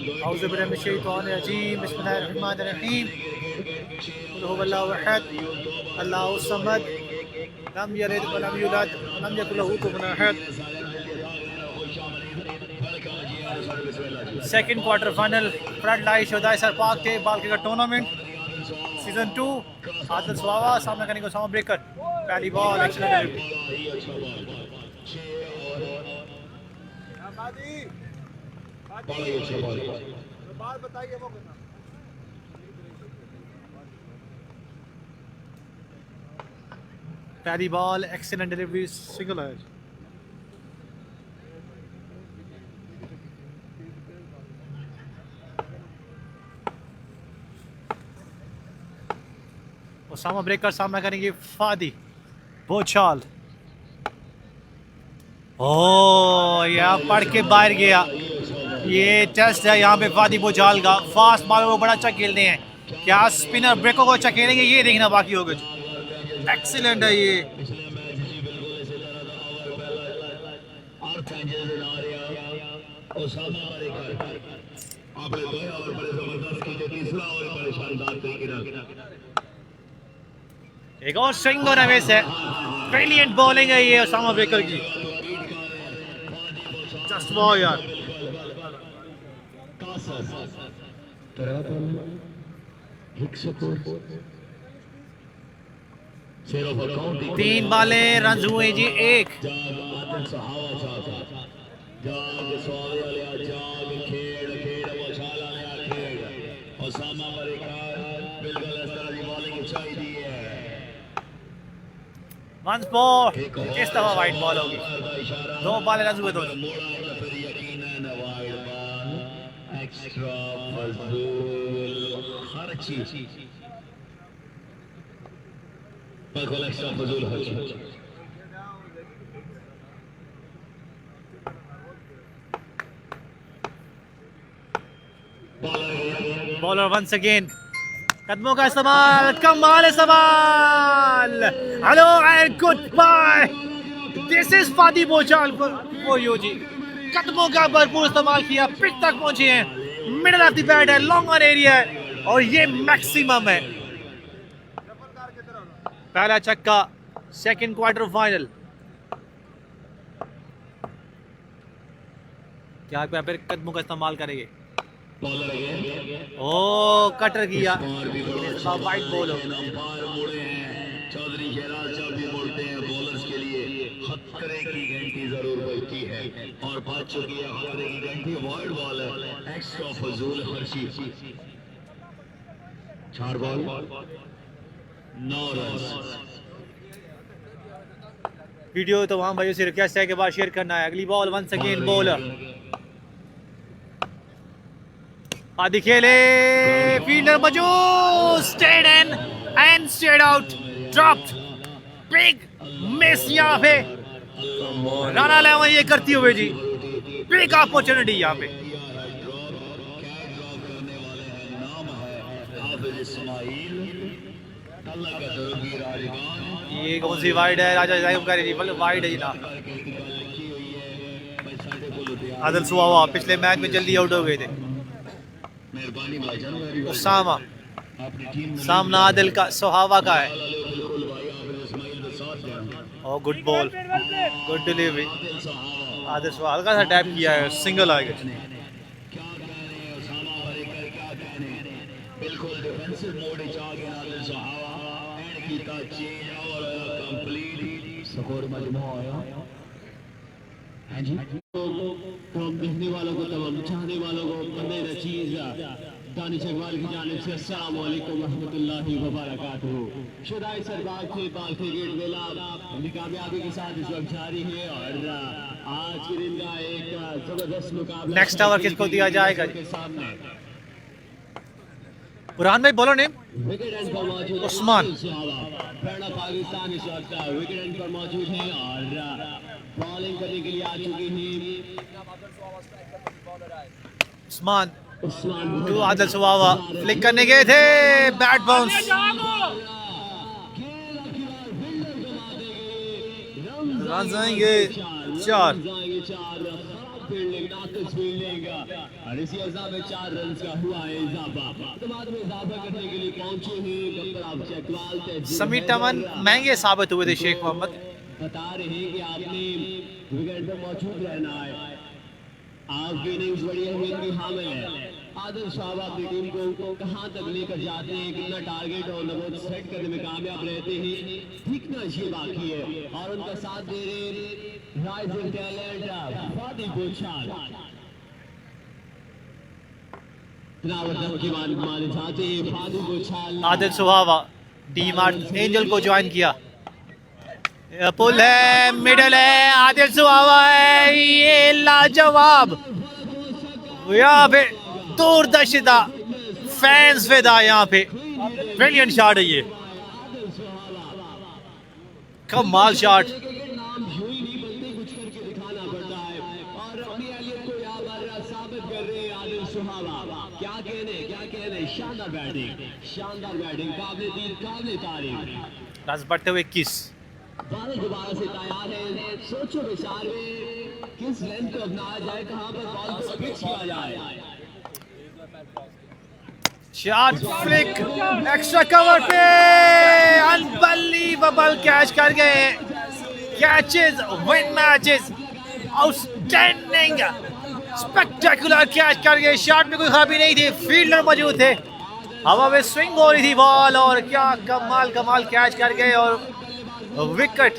औज़ु बिल्लाहि मिनश शैतानिर रजीम बिस्मिल्लाहिर रहमानिर रहीम कुल हुवल्लाहु अहद अल्लाहुस समद लम यलिद व लम यूलद व लम यकुल लहू कुफुवन अहद। Second quarter final flood light शुदाई सर पाक के ball cricket tournament season 2 Adil स्वावा सामना करने को सामा ब्रेकर पहली बॉल एक्सीलेंट पहली बॉल एक्सीलेंट डिलीवरी सिंगल है। ओसामा ब्रेकर सामना करेंगे फादी बोचाल। ओ यहाँ पढ़ के बाहर गया। ये टेस्ट है यहाँ पे फादी बोचाल का। फास्ट बॉलर को बड़ा अच्छा खेलते हैं। क्या स्पिनर ब्रेको को अच्छा खेलेंगे ये देखना बाकी होगा। एक्सीलेंट है ये। एक और स्विंग और अवेस है। ब्रिलियंट बॉलिंग है ये ओसामा ब्रेकर की। जस्ट वाओ यार। तीन बाले रन हुए जी एक। वंस बॉल किस दफा वाइड बॉल होगी। दो बाले रन हुए दोनों। बॉलर वंस अगेन कदमों का इस्तेमाल कमाल सवाल। Hello and goodbye. This is Fadi Bochal for you जी। कदमों का भरपूर इस्तेमाल किया। पिच तक पहुंचे हैं। मिडल ऑफ द बैट है। लॉन्ग ऑन एरिया है और ये मैक्सिमम है। पहला छक्का सेकंड क्वार्टर फाइनल। क्या फिर कदमों का इस्तेमाल करेंगे। ओ कटर किया। वाइट बॉल हो। चौधरी शहराज साहब भी बोलते हैं बॉलर्स के लिए खतरे की घंटी जरूर बजती है और बज चुकी है खतरे की घंटी। वाइड बॉल है एक्स्ट्रा फजूल खर्ची। 4 बॉल 9 रन। वीडियो तो वहां भाइयों से रिक्वेस्ट है कि बाद शेयर करना है। अगली बॉल वंस अगेन बॉलर आदि खेले। फील्डर मौजूद। Stayed in and stayed out. Dropped. Big miss यहाँ पे। राना लेवन ये करती हुए जी। बिग अपॉर्चुनिटी यहाँ पे। ये कौन सी वाइड है। राजा जी वाइड है जी ना। आदिल सुहावा पिछले मैच में जल्दी आउट हो गए थे। उसामा सामना आदिल का सुहावा का है। और good ball good delivery. Adil Suhawa हल्का सा टैप किया है। सिंगल आ गया। देखने वालों को तमाम चाहने वालों को बंदे नचीज दानिश इकबाल की जानिब से अस्सलाम वालेकुम रहमतुल्लाहि व बरकातुहू। शुदाई सरबाग के बाल क्रिकेट मेला अपनी कामयाबी के साथ इस वक्त जारी है और आज के दिन का एक जबरदस्त मुकाबला। नेक्स्ट ओवर किसको दिया जाएगा के सामने। कुरान भाई बोलो नेम। विकेट एंड पर मौजूद उस्मान। पाकिस्तान इस वक्त विकेट एंड पर मौजूद है और बॉलिंग करने के लिए आ चुकी है Usman. To Adil Sohawa flick करने गए थे। Bat bounce. रन आएंगे 4। फील्डिंग, नाकिस फील्डिंग और इसी अज़ा में 4 रन का हुआ है इजाफा। तो बाद में इजाफा करने के लिए पहुंचे हैं गब्बर चकवाल। समी टमन महंगे साबित हुए थे शेख मोहम्मद। बता रहे हैं कि आपने विकेट पर मौजूद रहना है, आपकी इनिंग्स बड़ी अहमियत की हामिल है। आदिल साहब अपनी टीम को कहां तक लेकर जाते हैं, कितना टारगेट और नंबर सेट करने में कामयाब रहते हैं, सीखना ये बाकी है। और उनका साथ दे रहे राइजिंग टैलेंट फादी बोचाल। माने चाहते हैं फादी बोचाल। आदिल सुहावा डीमार्ट एंजल को ज्वाइन किया। पुल है, मिडल है, आदिल सुहावा है, ये लाजवाब। यहाँ पे दूरदर्शिता, फैंस फिदा यहाँ पे। ब्रिलियंट शॉट है ये, कमाल शॉट। शानदार बैटिंग, काबिल तारीफ। रन बढ़ते हुए 21। दोबारा से तैयार है, सोचो विचार में किस लेंथ को अपनाया जाए, कहां पर बॉल को पिच किया जाए। शॉट फ्लिक एक्स्ट्रा कवर पे, अनबिलीवेबल कैच कर गए। Catches win matches, outstanding spectacular catch कर गए। शॉट में कोई खराबी नहीं थी, फील्डर मौजूद थे, हवा में स्विंग हो रही थी बॉल और क्या कमाल कैच कर गए और विकेट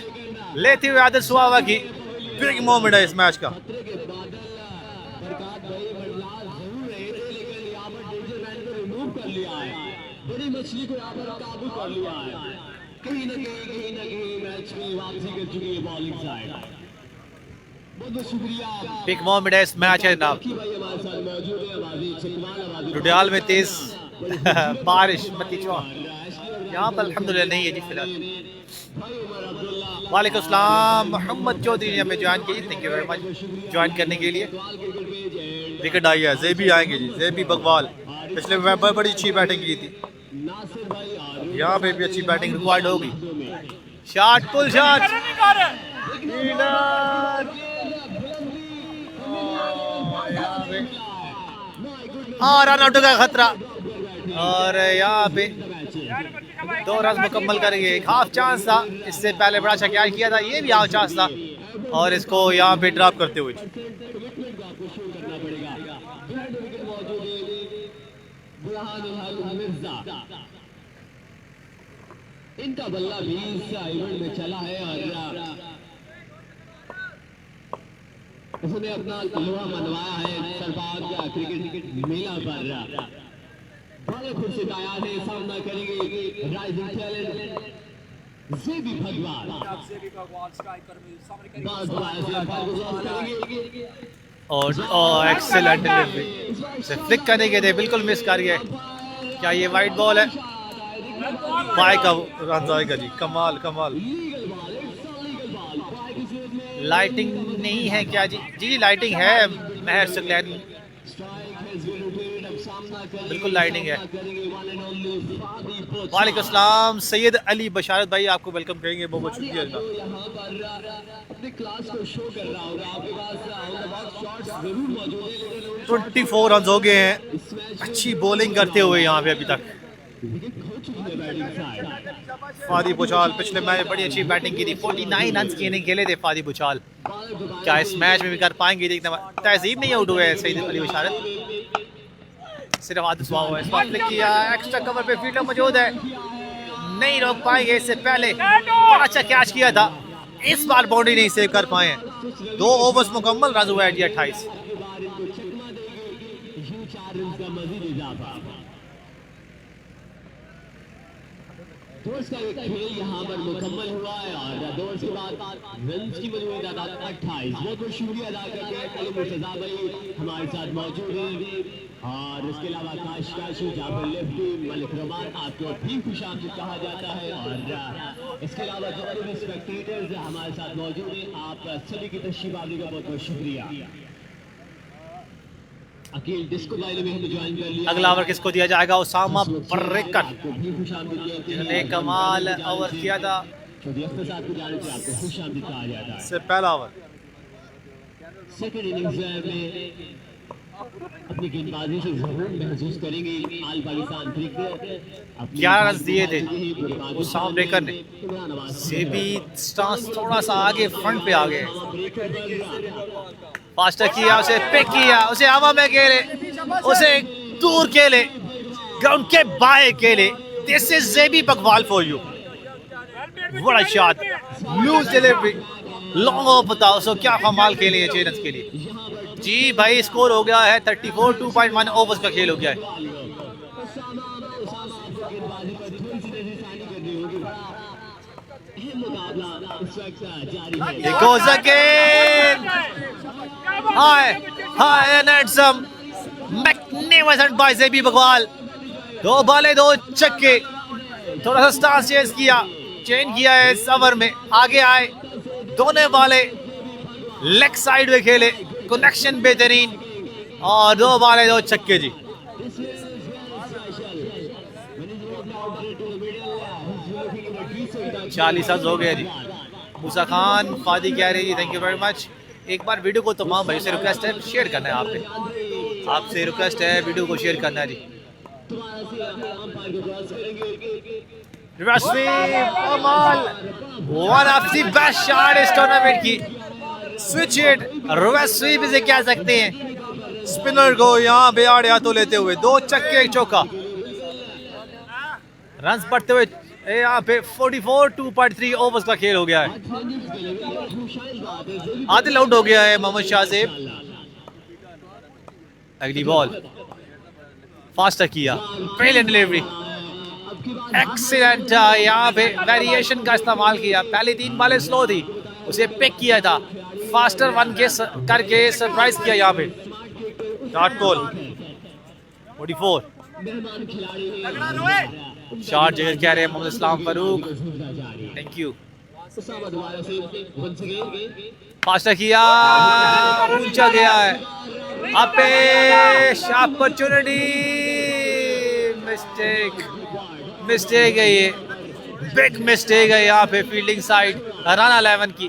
लेते हुए आदिल सुहावा की बिग मोमेंट है इस मैच का। बड़ी मछली को यहाँ पर काबू कर लिया है। कहीं न कहीं मैच में वापसी कर चुकी है बॉलिंग साइड। बहुत शुक्रिया। बिग मोमेंट है इस मैच है जनाब। लुधियाल में तेज बारिश यहाँ पर अल्हम्दुलिल्लाह नहीं है जी फिलहाल। वालेकुम अस्सलाम, मोहम्मद चौधरी ने हमें ज्वाइन की, thank you very much join करने के लिए। विकेट आई है, ज़ेबी आएंगे जी, ज़ेबी बकवाल पिछले बड़ी अच्छी बैटिंग की थी, यहाँ पे भी अच्छी बैटिंग रिक्वायर्ड होगी। शॉट, पुल शॉट, और रन आउट का खतरा और यहाँ पे 2 रन मुकम्मल करेंगे। एक हाफ चांस था, इससे पहले बड़ा अच्छा कैच किया था, ये भी हाफ चांस था और इसको यहाँ पे ड्रॉप करते हुए इनका बल्ला 20 इवेंट में चला है और उसने अपना लोहा मनवाया है सरबाग का क्रिकेट मेला पर। बड़े खुद से तैयार है, सामना करेंगे राइजिंग टैलेंट ज़ेबी भगवान। और एक्सेलेंट डिलीवरी से फ्लिक करने के थे, बिल्कुल मिस कर गए। क्या ये वाइट बॉल है? पाई का रन आएगा जी, कमाल। लाइटिंग नहीं है क्या जी? जी लाइटिंग है, महर सकलैन बिल्कुल लाइटिंग है। वालेकुम अस्सलाम सैयद अली बशारत भाई, आपको वेलकम करेंगे, बहुत शुक्रिया। 24 रन हो गए हैं, अच्छी बॉलिंग करते हुए यहाँ पे अभी तक। फादी बुचाल पिछले मैच में बड़ी अच्छी बैटिंग की थी, 49 रन की इनिंग खेले थे फादी बुचाल। क्या इस मैच में भी कर पाएंगे? देखना, तहजीब नहीं आउट हुए सईद अली बशारत, सिर्फ आदिल सुहावा है। किया एक्स्ट्रा कवर पे, फील्डर मौजूद है, नहीं रोक पाएंगे। इससे पहले बड़ा अच्छा कैच किया था, इस बार बाउंड्री नहीं सेव कर पाए हैं। 2 ओवर्स मुकम्मल, रन हुआ है 28। दोस्त का एक खेल यहाँ पर मुकम्मल हुआ है और दोस्त के बाद रन की मजबूरी तादाद 28। बहुत बहुत शुक्रिया अदा करते हैं अली मुर्तजा भाई हमारे साथ मौजूद हैं और इसके अलावा काशी जाफर लेफ्टी मलिक रमान, आपको भी खुशामदीद कहा जाता है। और इसके अलावा जो भी स्पेक्टेटर्स हमारे साथ मौजूद हैं, आप सभी की तशरीफ आने का बहुत बहुत शुक्रिया। अगला ओवर किसको दिया जाएगा? उसामा पर्रिकर जिन्होंने कमाल ओवर किया था। से पहला ओवर सेकंड इनिंग्स में अपनी गेंदबाजी से जरूर महसूस करेंगे आल पाकिस्तान क्रिकेट। 11 रन दिए थे उस साउंड ब्रेकर ने। सेबी स्टार्स थोड़ा सा आगे फ्रंट पे आ गए। फास्टर किया, उसे पिक किया, उसे हवा में खेले, उसे दूर खेले, ग्राउंड के बाएं खेले। दिस इज जेबी बकवाल फॉर यू। बड़ा shot, loose delivery, long off. बताओ सो क्या कमाल खेले हैं 6 रन के लिए। जी भाई स्कोर हो गया है 34, 2.1 ओवर्स का खेल हो गया है। It goes again. High and handsome, magnificent by Zebi Bakwal. 2 बाले 2 छक्के। थोड़ा सा स्टांस चेंज किया है इस ओवर में। आगे आए, दोनों बाले लेग साइड में खेले, कनेक्शन बेहतरीन, और 2 बाले 2 छक्के जी। चालीस रन हो गए जी। मूसा खान फादी कह रही जी, थैंक यू वेरी मच। एक बार वीडियो को तमाम भाई से रिक्वेस्ट है, शेयर करना है आपसे रिक्वेस्ट है, वीडियो को शेयर करना है जी। One of the best shot इस टूर्नामेंट की। स्विच हिट, रिवर्स स्वीप इसे कह सकते हैं। स्पिनर को यहाँ पे आड़े हाथों लेते हुए 2 छक्के 1 चौका। रन बढ़ते हुए यहाँ पे 44, 2.3 ओवर्स का खेल हो गया है। आदिल आउट हो गया है मोहम्मद शाहजेब। अगली बॉल फास्टर किया, ब्रिलियंट डिलीवरी, एक्सीलेंट। यहाँ पे वेरिएशन का इस्तेमाल किया। पहले 3 बालें स्लो थी, उसे पिक किया था, फास्टर 1 के करके सरप्राइज किया। यहाँ पे डॉट बॉल 44 शॉट जगह कह रहे हैं मोहम्मद इस्लाम फारूक, थैंक यू। फास्टर किया, ऊंचा गया है, अपेश अपॉर्चुनिटी, मिस्टेक है ये, बिग मिस्टेक है यहाँ पे फील्डिंग साइड राना 11 की,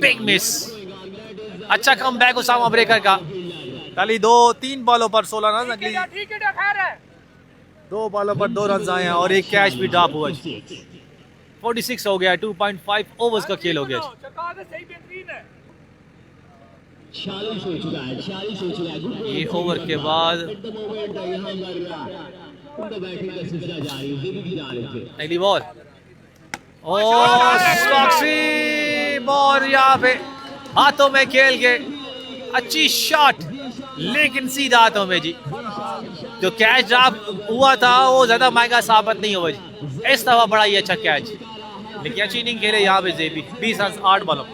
बिग मिस। अच्छा कम बैक उसामा ब्रेकर का। पहली 3 बॉलों पर 16 रन, अगली 2 बॉलों पर 2 रन आए हैं और एक कैच भी ड्रॉप हुआ। 46 हो गया, 2.5 ओवर्स का खेल हो गया। ये ओवर के बाद अगली बॉल, बॉल यहाँ पे हाथों में खेल के अच्छी शॉट, लेकिन सीधा हाथों में जी। जो कैच ड्रॉप हुआ था वो ज्यादा महंगा साबित नहीं हुआ जी। इस दफा बड़ा ही अच्छा कैच, लेकिन अच्छी इनिंग खेले यहाँ पे जेबी। 20 रन 8 बॉलों।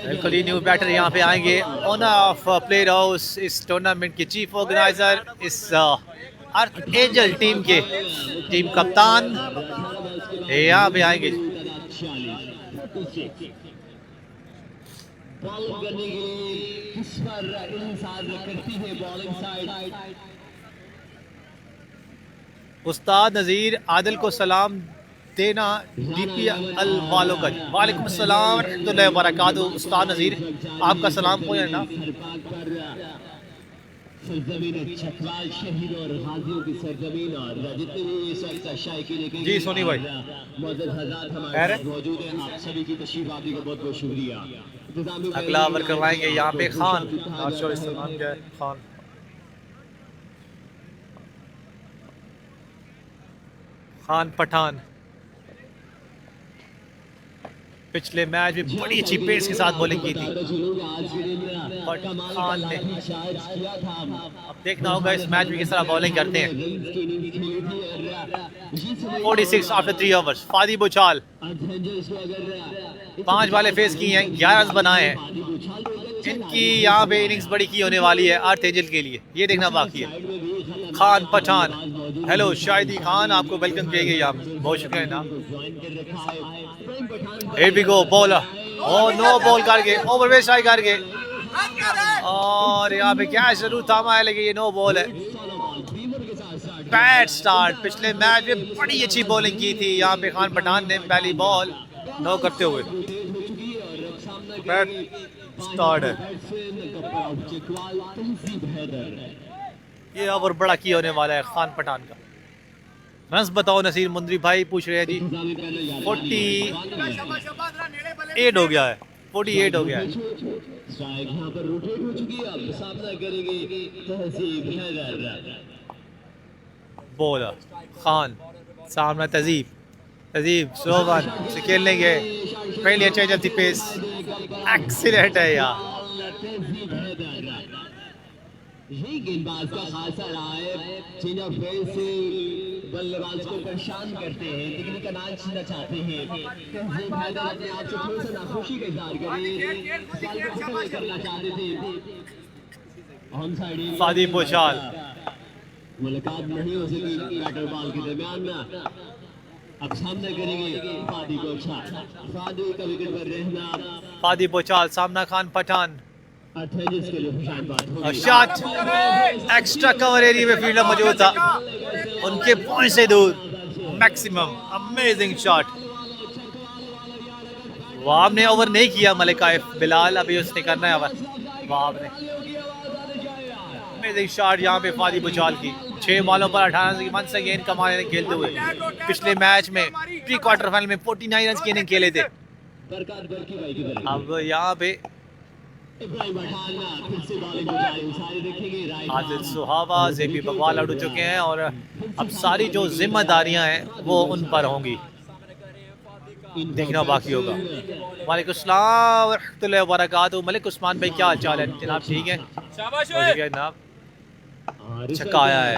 बिल्कुल ही न्यू बैटर यहाँ पे आएंगे। ऑनर ऑफ प्लेयर हाउस इस टूर्नामेंट के चीफ ऑर्गेनाइजर, इस अर्थ एंजल टीम के टीम कप्तान यहाँ पे आएंगे। उस्ताद नज़ीर आदिल को सलाम देना DPL वालों का। वालेकुम अस्सलाम रहमतुल्लाहि व बरकातुहू। उस्ताद नज़ीर आपका सलाम हो ना। जी सोनी भाई अगला ओवर करवाएंगे यहाँ पे खान, खान खान पठान। पिछले मैच में बड़ी अच्छी पेस के साथ बॉलिंग की थी खान ने। अब देखना होगा इस मैच में किस तरह बॉलिंग करते हैं। 46 आफ्टर 3 ओवर्स। फादी बुचाल 5 बालें फेस की हैं, 11 रन बनाए हैं। इनकी यहाँ पे इनिंग्स बड़ी की होने वाली है अर्थ एंजल के लिए, ये देखना बाकी है। खान पठान, हेलो शाहिदी खान, आपको वेलकम किया गया, बहुत शुक्रिया ना। हियर वी गो, बॉलर और नो बॉल करके ओवर स्ट्राइक करके, और यहाँ पे क्या जरूर थामा है, लेकिन ये नो बॉल है। Bad start. पिछले मैच में बड़ी अच्छी बॉलिंग की थी यहाँ पे खान पठान ने, पहली बॉल नो करते हुए। बैड स्टार्ट है। ये ओवर बड़ा की होने वाला है खान पठान का। रन्स बताओ नसीर मुंदरी भाई पूछ रहे हैं जी। 48 हो गया है, 48 हो गया है। बॉलर खान, सामने तहजीब स्लो वन से खेल लेंगे। पहले change of the pace, excellent है यार। यही गेंदबाज का खासा रहा है, चेंज ऑफ पेस से बल्लेबाज को परेशान करते हैं, लेकिन का नाच छीनना चाहते हैं। तहजीब हैदर अपने आप से थोड़ा सा नाखुशी का इजहार करना चाहते थे। ऑन साइड फादी बोचाल, मुलाकात नहीं हो सकी बैटर बॉल के दरमियान में। अब सामना करेंगे फादी को। अच्छा, फादी का विकेट पर रहना। फादी बोचाल, सामना खान पठान। के शॉट एक्स्ट्रा कवर एरिया में फील्डर मौजूद था, उनके पॉइंट से दूर, मैक्सिमम अमेजिंग शॉट। वाब ने ओवर नहीं किया, मलिक आइफ बिलाल अभी उसने करना है ओवर। वाब ने अमेजिंग शॉट यहाँ पे फादी बुचाल की। 6 बॉलों पर 18 रन वंस अगेन कमाल ने खेलते हुए। पिछले मैच में प्री क्वार्टर फाइनल में 49 रन की इनिंग खेले थे। अब यहाँ पे आदिल सुहावा, जेपी बकवाल आउट हो चुके हैं और अब सारी जो जिम्मेदारियां हैं वो उन पर होंगी, देखना बाकी होगा। वालेकुम अस्सलाम व रहमतुल्लाहि व बरकातहू। मलिक उस्मान भाई क्या हाल चाल है जनाब? ठीक है जनाब। छक्का आया है,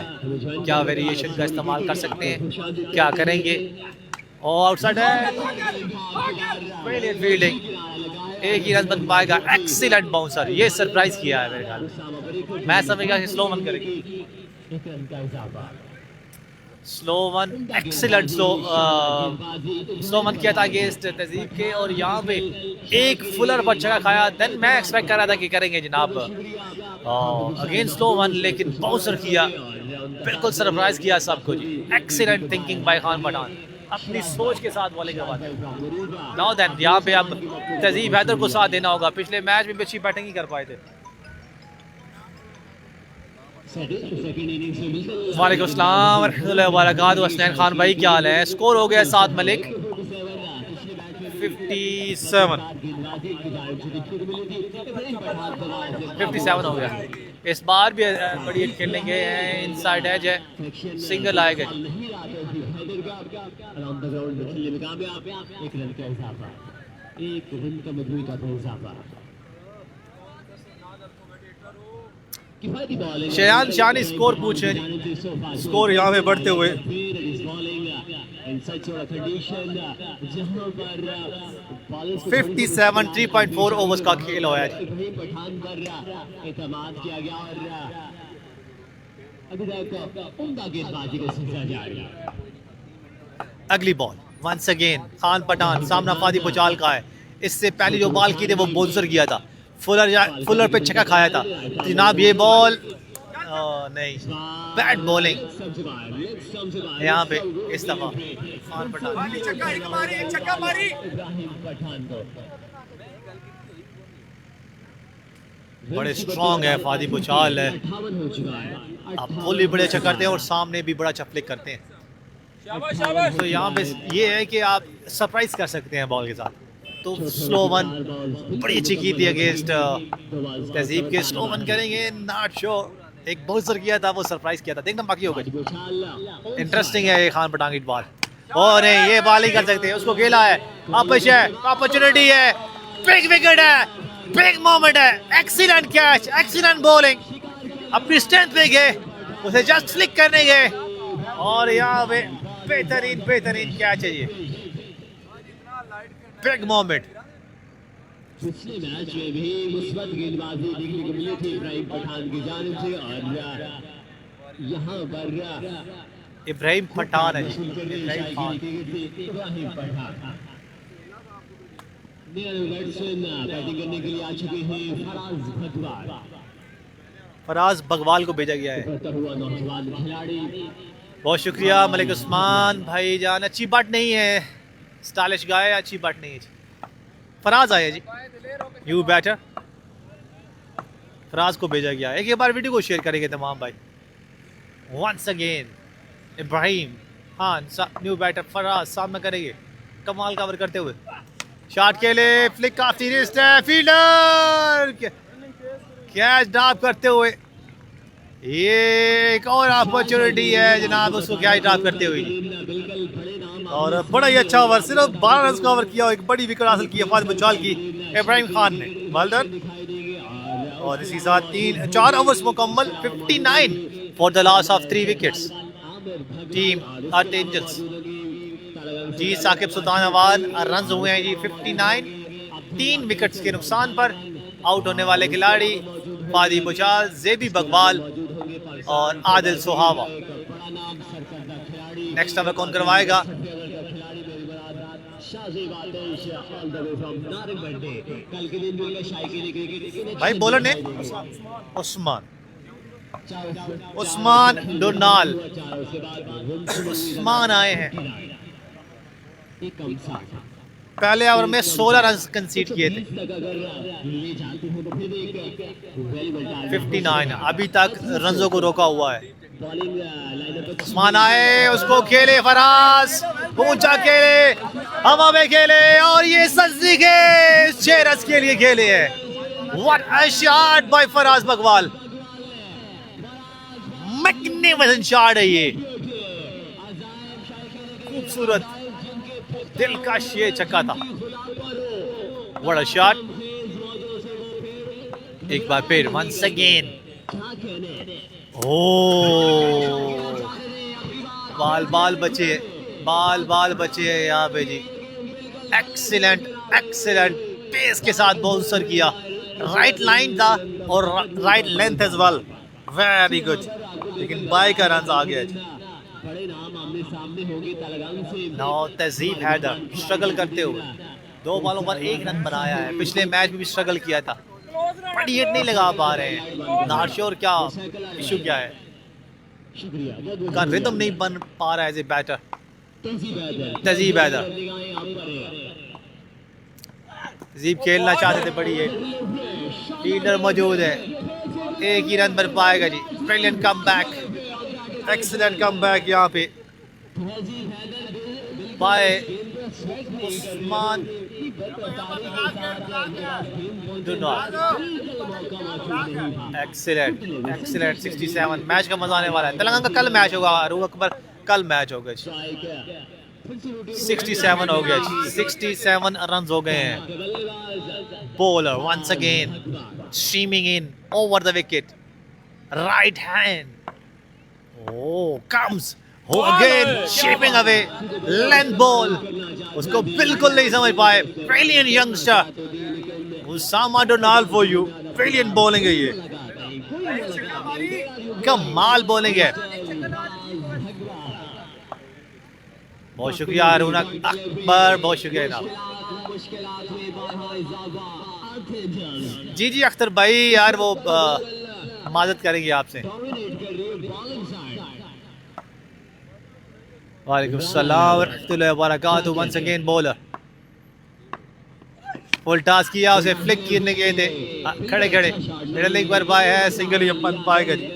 क्या वेरिएशन का इस्तेमाल कर सकते हैं, क्या करेंगे? और आउटसाइड है, ब्रिलियंट फील्डिंग, एक ही रन बन पाएगा। एक्सीलेंट बाउंसर, ये सरप्राइज किया है मेरे ख्याल में। मैं समझ गया स्लो वन करेंगे। Slow one, excellent slow one किया था अगेंस्ट तहजीब के, और यहाँ पे एक फुलर पर छक्का खाया। देन मैं एक्सपेक्ट कर रहा था कि करेंगे जनाब अगेंस्ट स्लो वन, लेकिन बाउंसर किया, बिल्कुल सरप्राइज किया सबको जी। Excellent thinking by Khan Pathan, अपनी सोच के साथ बॉलिंग करवाते हैं। नाउ देन यहाँ पे अब तहजीब हैदर को साथ देना होगा। पिछले मैच में भी अच्छी बैटिंग ही कर पाए थे। वालेकुम अस्सलाम व रहमतुल्लाहि व बरकातहू। हसनैन खान भाई क्या हाल है? स्कोर हो गया 7 मलिक 57 हो गया। इस बार भी बड़ी खेलेंगे, इनसाइड एज है, सिंगल आएगा। एक रन का मजबूरी का इजाफा। शयान शानी स्कोर पूछे, स्कोर यहाँ पे बढ़ते हुए 57, 3.4 ओवर्स का खेल हुआ है। अगली ball once again Khan Pathan, सामना फादी बुचाल का है। इससे पहले जो बॉल की थी वो बाउंसर किया था, फुलर पे छक्का खाया था जनाब। ये बॉल नहीं, बैड बॉलिंग यहाँ पे इस दफा खान पठान। बड़े स्ट्रॉन्ग है फादी बुचाल है, आप बॉल भी बड़े अच्छा करते हैं और सामने भी बड़ा अच्छा फ्लिक करते हैं। तो यहाँ पे ये है कि आप सरप्राइज कर सकते हैं बॉल के साथ। तो स्लो वन बड़ी अच्छी की थी अगेंस्ट तहजीब के। स्लो वन करेंगे, नॉट श्योर। एक बाउंसर किया था, वो सरप्राइज किया था, देखना बाकी होगा। इंटरेस्टिंग है ये खान पठान की बॉल। और नहीं, ये बॉल ही कर सकते हैं, उसको खेला है, अपॉर्चुनिटी है, बिग विकेट है, बिग मोमेंट है, एक्सीलेंट कैच, एक्सीलेंट बॉलिंग। अपनी स्ट्रेंथ पे गए, उसे जस्ट फ्लिक करने गए और यहाँ पे बेहतरीन कैच है ये, बिग मोमेंट। पिछले मैच में भी मुस्बत गेंदबाजी देखने को मिली थी इब्राहिम पठान की जानिब से, और यहाँ पर इब्राहिम पठान है, इब्राहिम पठान बैटिंग करने के लिए आ चुके हैं। फराज बगवाल को भेजा गया है। हुआ नौजवान खिलाड़ी बहुत शुक्रिया मलिक उस्मान भाई जान। अच्छी बट नहीं है, स्टाइलिश गाय, अच्छी बट नहीं है जी। फराज आया जी, यू बैटर फराज को भेजा गया। एक बार वीडियो को शेयर करेंगे तमाम भाई। Once again Ibrahim Khan new batter Faraz सामने करेंगे, कमाल कवर करते हुए शॉट के लिए फ्लिक काफी रिस्ट है, फील्डर कैच ड्रॉप करते हुए। ये एक और अपॉर्चुनिटी है जनाब, उसको कैच ड्रॉप करते हुए और बड़ा ही अच्छा ओवर, सिर्फ 12 रन कवर किया, एक बड़ी विकेट हासिल की फातिह बुचाल की इब्राहिम खान ने, वेल डन। और इसी साथ 4 ओवर्स मुकम्मल, 59 for the loss of 3 wickets team Earth Angels जी। साकिब सुल्तान अवान रन हुए हैं जी 59, 3 विकेट्स के नुकसान पर। आउट होने वाले खिलाड़ी फातिह बुचाल, जेबी बकवाल और आदिल सुहावा। नेक्स्ट ओवर कौन करवाएगा? भाई बॉलर ने उस्मान डोनाल, उस्मान आए हैं। पहले ओवर में 16 रन कंसीड किए थे, 59 अभी तक रनों को रोका हुआ है। उस्मान आए, उसको खेले फराज, ऊंचा खेले, हवा में खेले और ये सज्जी के 6 रन के लिए खेले हैं। What a shot by Faraz Bakwal, magnificent shot है ये, खूबसूरत दिलकश ये छक्का था। व्हाट अ शॉट, एक बार फिर वंस अगेन। ओ बाल बचे, बाल बचे हैं यहाँ पे जी। एक्सीलेंट पेस के साथ बाउंसर किया, राइट लाइन था और right length as well, very good. लेकिन बाई का रन आ गया जी। नाउ तहजीब हैदर स्ट्रगल करते हुए 2 बॉलों पर 1 रन बनाया है। पिछले मैच में भी स्ट्रगल किया था, बड़ी हिट नहीं लगा पा रहे हैं। नॉट श्योर क्या इशू क्या है, का रिदम नहीं बन पा रहा है एज ए बैटर। तहजीब हैदर, तहजीब खेलना चाहते थे, बड़ी हिट, फील्डर मौजूद है, एक ही रन बन पाएगा जी। ब्रिलियंट कमबैक, एक्सीलेंट कमबैक यहाँ पे बाय उस्मान एक्सीलेंट 67। मैच का मजा आने वाला है। तेलंगाना का कल मैच होगा, रूह अकबर कल मैच होगा जी। 67 हो गया जी, 67 रन हो गए हैं। Bowler once again streaming in over the wicket, right hand, comes हो again shaping away, length ball, उसको बिल्कुल नहीं समझ पाए। ब्रिलियंट यंगस्टर उसामा डोनाल फॉर यू, ब्रिलियंट बॉलिंग है ये, कमाल बॉलिंग है। बहुत शुक्रिया अरुण अकबर, बहुत शुक्रिया जनाब। जी अख्तर भाई यार, वो माजरत करेंगे आपसे। वालेकुम सलाम व रहमतुल्लाहि व बरकातहू। Once again bowler full toss किया, उसे फ्लिक करने गए थे, खड़े मिडल लेग पर पाए है, सिंगल यपन पाएगा जी।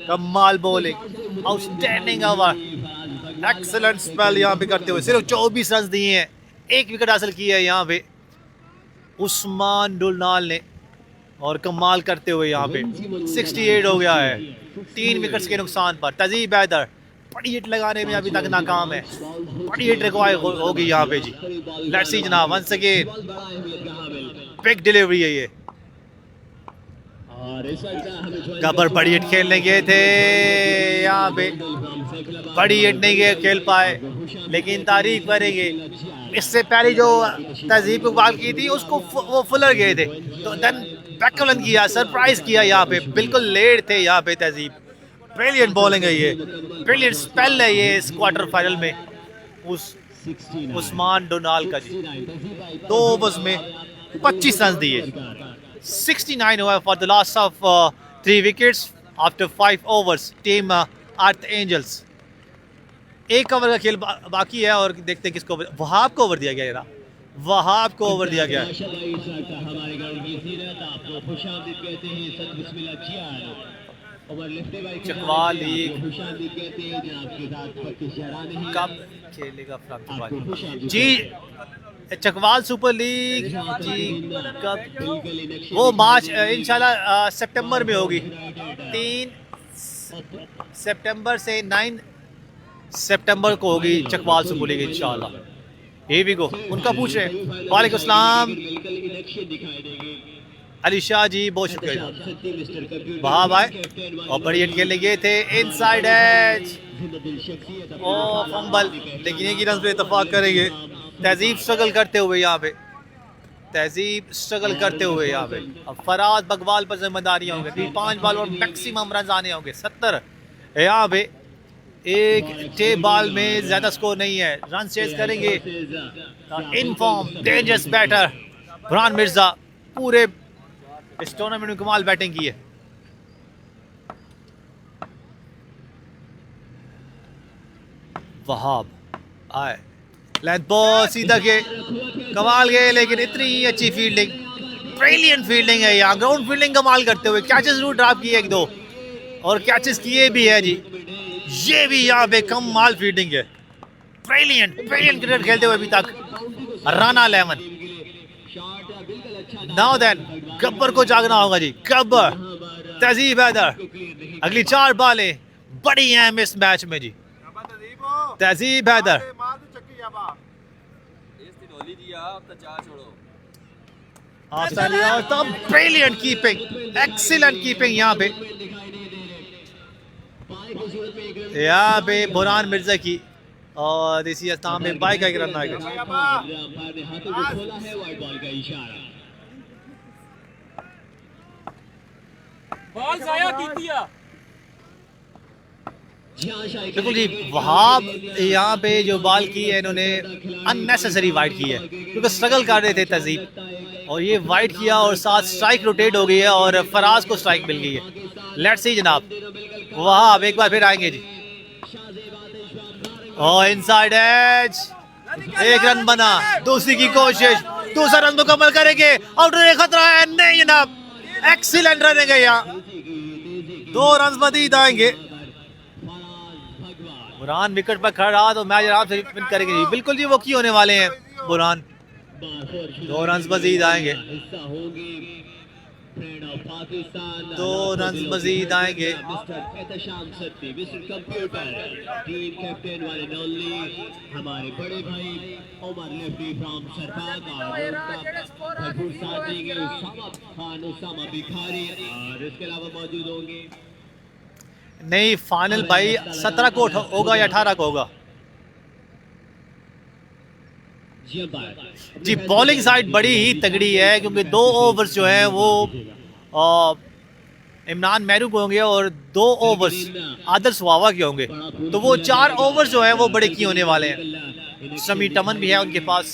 कमाल bowling, outstanding over, excellent spell यहाँ पे करते हुए सिर्फ 24 रन दिए हैं, 1 विकेट हासिल किया है यहाँ पे उस्मान डोनाल ने, और कमाल करते हुए यहाँ पे 68 हो गया है 3 विकेट्स के नुकसान पर। तहजीब हैदर बड़ी हिट लगाने में अभी तक नाकाम है, बड़ी हिट रिक्वायर होगी यहाँ पे जी। लेट्स सी जनाब, वंस अगेन बिग डिलीवरी है ये। गबर बड़ी हिट खेलने गए थे यहाँ पे, बड़ी हिट नहीं खेल पाए, लेकिन तारीफ करेंगे इससे पहले जो तहजीब को बाल की थी उसको वो फुलर गए थे, तो देन बैकलन किया, सरप्राइज किया यहाँ पे, बिल्कुल लेट थे यहाँ पे तहजीब। ब्रिलियंट बॉलिंग है ये, ब्रिलियंट स्पेल है ये इस क्वार्टर फाइनल में उस्मान डोनाल का जी। 2 ओवर्स में 25 रन दिए, 69 हुआ for the loss of 3 wickets after 5 overs team Earth Angels. एक ओवर का खेल बाकी है और देखते हैं किसको वहाब को ओवर दिया गया है। वहाब को ओवर दिया गया है। माशाल्लाह इस वक्त हमारे ग्राउंड की सीरत आपको खुशामदीद कहते हैं। सद बिस्मिल्लाह जियान ओवर लिफ्टे बाय चकवाल लीग खुशामदीद कहते हैं जनाब के साथ 25 शहराने हैं। कब खेलेगा जी चकवाल सुपर लीग जी कब? वो मार्च इंशाल्लाह सितंबर में होगी। 3 सितंबर से 9 सितंबर को होगी चकवाल सुपर लीग इंशाल्लाह। ये भी गो उनका पूछ रहे हैं। वालेकुम सलाम अली शाह जी, बहुत शुक्रिया। वहाँ भाई और बढ़िया खेलने गए थे। इनसाइड एज ओ फंबल, लेकिन एक ही रन पे इतफाक करेंगे। तहजीब स्ट्रगल करते हुए यहाँ पे, तहजीब स्ट्रगल करते हुए यहाँ पे। अब फराज बकवाल पर जिम्मेदारियाँ होंगे। 5 बॉल और मैक्सिमम रन आने होंगे 70 यहाँ पे। एक टे बॉल में ज्यादा स्कोर नहीं है। रन चेस करेंगे। In form dangerous batter Burhan Mirza, पूरे इस टूर्नामेंट में कमाल बैटिंग की है। वहाब आए लेंथ बॉल सीधा के कमाल गए, लेकिन इतनी अच्छी फील्डिंग, ब्रिलियंट फील्डिंग है यहाँ। ग्राउंड फील्डिंग कमाल करते हुए कैचेस जरूर ड्रॉप किए 1-2 और कैचेस किए भी है जी। ये भी यहाँ पे कमाल फील्डिंग है। ब्रिलियंट क्रिकेट खेलते हुए अभी तक। राना 11 नाउ देन गब्बर को जागना होगा जी। गब्बर, तहजीब हैदर, अगली 4 बालें बड़ी अहम इस मैच में जी। Tehzeeb Haider brilliant keeping, excellent keeping यहाँ पे बुरहान मिर्जा की। और इसी अस्ताम में बाइक का रन आएगा। बॉल जाया की दिया। बिल्कुल जी, वहाब यहाँ पे जो बॉल की है इन्होंने अननेसेसरी वाइड की है क्योंकि स्ट्रगल कर रहे थे तहजीब, और ये वाइड किया और साथ स्ट्राइक रोटेट हो गई है और फराज को स्ट्राइक मिल गई है। लेट्स सी जनाब, वहाब एक बार फिर आएंगे जी। और इनसाइड एज, एक रन बना, दूसरी की कोशिश, दूसरा रन मुकम्मल करेंगे। आउटर खतरा है नहीं जनाब, एक्सीलेंट रन है यहाँ। 2 रन मजीद आएंगे। बुरहान विकेट पर खड़ा रहा तो मैच आराम से विन करेंगे जी। बिल्कुल जी, वो की होने वाले हैं बुरहान। 2 रन मजीद आएंगे। 2 रन मजीद आएंगे। हमारे बड़े भाई उमर लेफ्टी फ्रॉम सरबाग और साथ देंगे उसामा खान, उसामा भिखारी, और इसके अलावा मौजूद होंगे। नहीं, फाइनल भाई 17 को होगा या 18 को होगा जी। बॉलिंग साइड बड़ी ही तगड़ी है क्योंकि 2 ओवर्स जो है वो इमरान मेहरू को होंगे और 2 ओवर्स आदर सुहावा के होंगे। तो वो 4 ओवर्स जो है वो बड़े की होने वाले हैं। शमी टमन भी है उनके पास।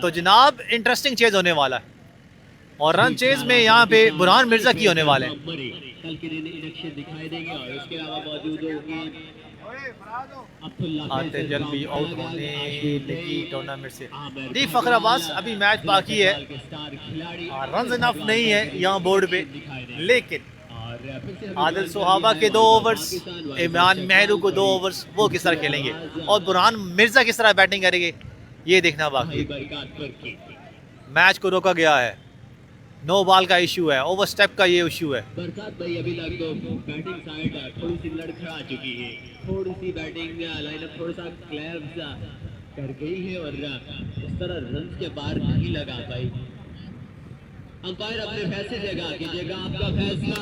तो जनाब इंटरेस्टिंग चेज होने वाला है और रन चेज में यहाँ पे बुरहान मिर्जा की होने वाले हैं। कल के दिन इलेक्शन दिखाई देंगे और इसके अलावा मौजूद होंगे आते जल्दी आउट होने लगी टूर्नामेंट से जी। फखर अब्बास, अभी मैच बाकी है, रन इनफ नहीं है यहाँ बोर्ड पे, लेकिन आदिल सुहाबा के 2 ओवर्स, इमरान मेहरू को 2 ओवर्स, वो किस तरह खेलेंगे और बुरहान मिर्जा किस तरह बैटिंग करेंगे ये देखना बाकी। मैच को रोका गया है, नो बॉल का इशू है, ओवर स्टेप का ये इशू है। बरसात भाई अभी तक तो बैटिंग साइड थोड़ी सी लड़खड़ा चुकी है, थोड़ी सी बैटिंग लाइनअप थोड़ा सा क्लैप्स कर गई है और इस तरह रन के बाहर नहीं लगा पाई। अंपायर अपने फैसले जगह कीजिएगा, आपका फैसला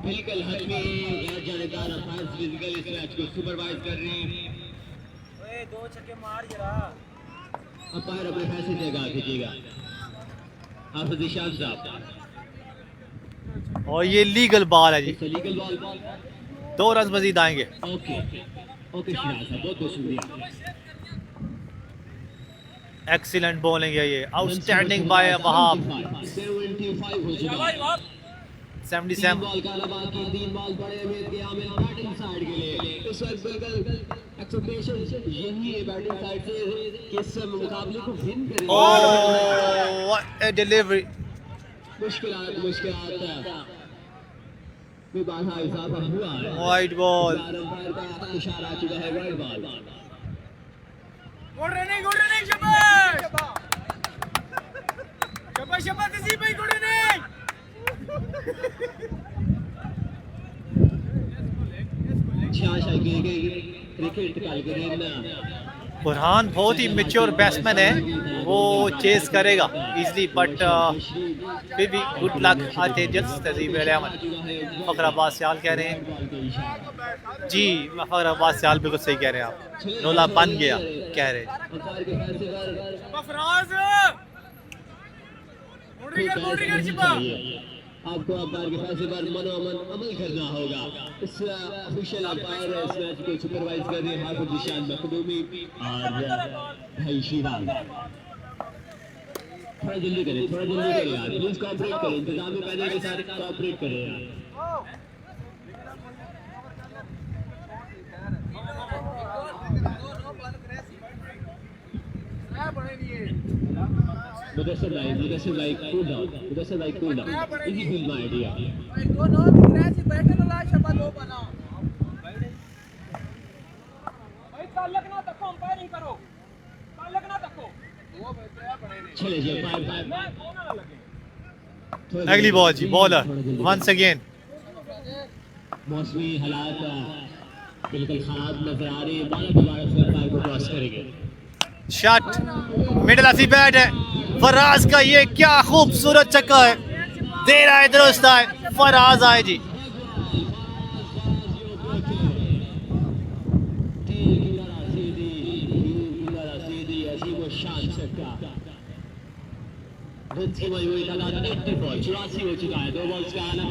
बिल्कुल हतमी। गैर जानेदार अंपायर फिजिकल इस मैच को सुपरवाइज कर रहे हैं। 2 छक्के मार जरा। अंपायर अपने फैसले जगह कीजिएगा। और ये लीगल बॉल है जी। लीगल बॉल, 2 रन मजीद आएंगे। ओके ओके शिराज साहब, बहुत बहुत शुक्रिया। एक्सीलेंट बॉलिंग है ये, आउटस्टैंडिंग बाय वहाब। 77 बॉल का लगा की 3 बॉल पड़े हुए थे आमिर बैटिंग साइड के लिए। इस वक्त बिल्कुल एक्सपेक्टेशन यही है बैटिंग साइड से कि इस मुकाबले को विन करें। Oh what a delivery. मुश्किलात में बाधा इजाफा हुआ है। Wide ball. अंपायर का इशारा आ चुका है वाइड बॉल। गुड रनिंग शाबाश शाबाश तसीब भाई गुड रनिंग। क्रिकेट बुरहान बहुत ही मैच्योर बैट्समैन है, वो चेस करेगा इजली, बट फिर भी गुड लक आते जल्द तहजीब अहमद। फ़खर अब्बास सियाल कह रहे हैं जी, फ़खर अब्बास सियाल बिल्कुल सही कह रहे हैं आप, रोला बन गया कह रहे हैं। आपको अंपायर के फैसले पर मनोमन अमल करना होगा। इस ऑफिशियल अंपायर इस मैच को सुपरवाइज कर रहे हैं हाफिज निशान मखदूमी और भाई श्रीराम। थोड़ा जल्दी करें यार, प्लीज कोऑपरेट करें, इंतजामी पैनल के साथ कोऑपरेट करें यार। मुदस्सिर भाई cool down easy feel my idea. चले जी अगली बॉल जी, बॉलर वंस अगेन। मौसमी हालात बिल्कुल खराब नजर आ रही है, दोबारा से अंपायर को क्रॉस करेंगे। Shot middle of the bat है फराज का, ये क्या खूबसूरत चक्का है, दे रहा है दुरुस्त है, फराज आए जी। चौरासी हो चुका है, 2 बॉल्स का आना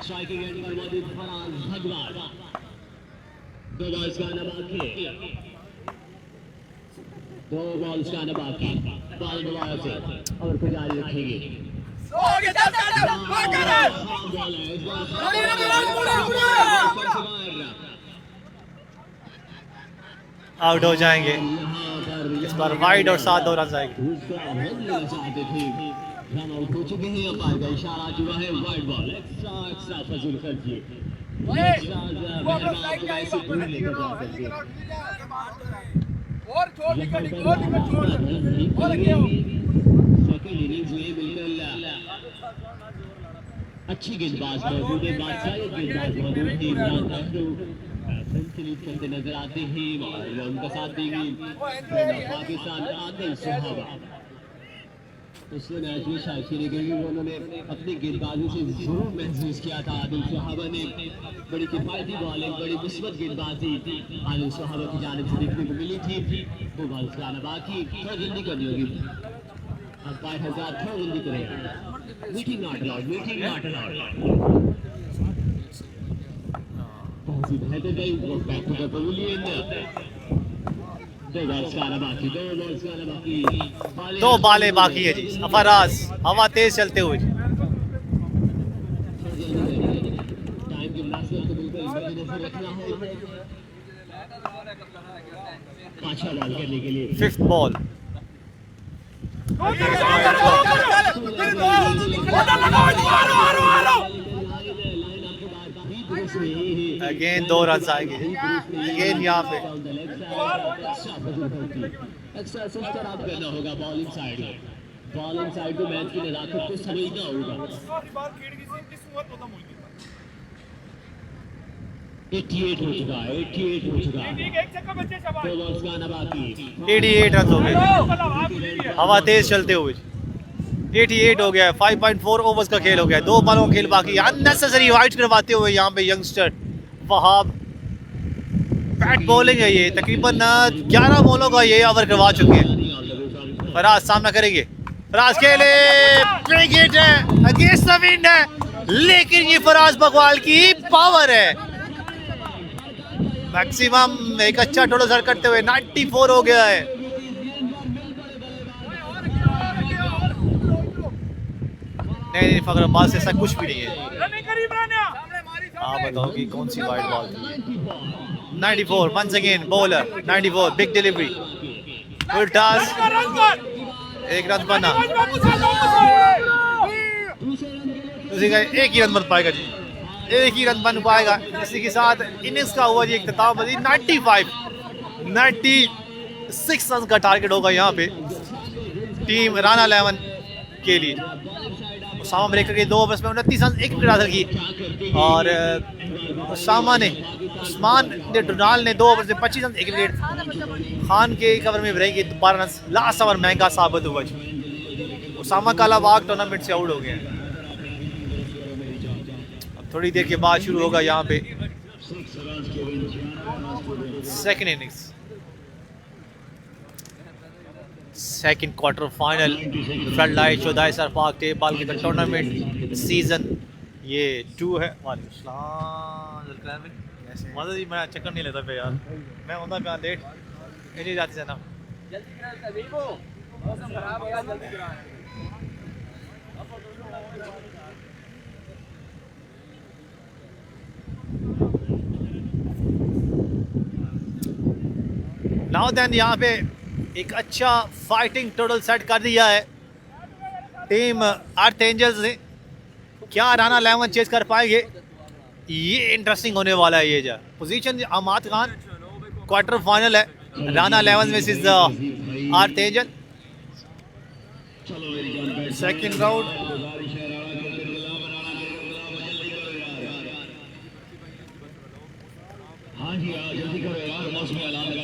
स्ट्राइकिंग एंड पर मौजूद फराज भगवान। 2 बॉल्स का आना बाकी है, 2 बॉल्स का आना बाकी। बॉल दोबारा से और को जारी रखेंगे। आउट हो जाएंगे इस बार, वाइड और 7 रन आएंगे। रन आउट हो चुके हैं, अंपायर का इशारा आ चुका है वाइड बॉल। एक्स्ट्रा फजूल खर्ची और छोड़ विकेट छोड़ और सेकंड इनिंग्स में बिल्कुल अच्छी गेंदबाज मौजूद है, बादशाह गेंदबाज मौजूद है। इमरान अहमद संचलित करते नजर आते हैं और उनका साथ देंगे पाकिस्तान आदिल सुहाबा। पिछले मैच में शायद उन्होंने अपनी गेंदबाजी से जरूर महसूस किया था। आदिल सुहाबा ने बड़ी किफायती बॉलिंग, बड़ी मुस्बत गेंदबाजी आदिल सुहाबा की जानिब से देखने को मिली थी। वो बॉल चलाना बाकी, थोड़ा जल्दी करनी होगी। अंपायर हज़ार थोड़ा जल्दी करें। Meeting not allowed, meeting not allowed. बहुत बेहतर गई वो back to the pavilion. 2 balls का आना बाकी, 2 बॉल्स का आना बाकी, 2 बालें बाकी है जी। फराज हवा तेज चलते हुए जी। टाइम के मुनासिब को बिल्कुल मद्देनजर रखना होगा। 5वां बॉल करने के लिए 5th बॉल। अगेन 2 रन आएंगे अगेन यहाँ पे। एक्स्ट्रा सिस्टर आप करना होगा बॉलिंग साइड में। बॉलिंग साइड को मैच की नजाकत को समझना होगा। 88 हो चुका है, 88 हो चुका है। 2 बॉल्स का आना बाकी, 88 रन हो गए हवा तेज चलते हुए। 88 हो गया, 5.4 ओवर्स का खेल हो गया, 2 बॉलों का खेल बाकी। अननेसेसरी वाइड करवाते हुए यहाँ पे यंगस्टर वहाब। बैट बॉलिंग है ये, तकरीबन 11 बॉलों का ये ओवर करवा चुके हैं। फराज सामना करेंगे, फराज खेले, विकेट है, अगेंस्ट द विंड है, लेकिन ये फराज बकवाल की पावर है। मैक्सिमम एक अच्छा टोटल सर करते हुए 94 हो गया है। नहीं फखर अब्बास ऐसा कुछ भी नहीं है। रनिंग करी इमरान सामने मारी आप बताओ कि कौन सी वाइड बॉल थी। 94 once again bowler 94 big delivery full toss run कर एक रन बना उसी का एक ही रन बन पाएगा जी, एक ही रन बन पाएगा। इसी के साथ इनिंग्स का हुआ जी इख्तिताम। 96 रन का टारगेट होगा यहाँ पे टीम राना 11 के लिए। उसामा ब्रेकर के 2 ओवर्स में 29 रन 1 विकेट हासिल की और उस्मान ने डोनाल्ड ने 2 ओवर्स में 25 रन 1 विकेट। खान के कवर में रहेंगे 12 रन। लास्ट ओवर महंगा साबित हुआ जी। उसामा काला बाग टूर्नामेंट से आउट हो गए हैं। अब थोड़ी देर के बाद शुरू होगा यहाँ पे second innings, second quarter final flood light Chaudhary सर पार्क टेबल के टूर्नामेंट सीजन ये 2 है। वालेकुम सलाम मजा जी, मैं चक्कर नहीं लेता पे यार, मैं होता पे लेट नहीं जाती है ना। जल्दी गिरा तबीबो मौसम खराब होगा जल्दी गिरा। नाउ देन यहाँ पे एक अच्छा फाइटिंग टोटल सेट कर दिया है टीम अर्थ एंजल्स ने। क्या राना 11 चेज कर पाएंगे, ये इंटरेस्टिंग होने वाला है। ये जा पोजीशन अमाद खान क्वार्टर फाइनल है राना 11 वर्सेस अर्थ एंजल सेकंड राउंड। हाँ जी हाँ जल्दी करो यार, मौसमी ऐलान कर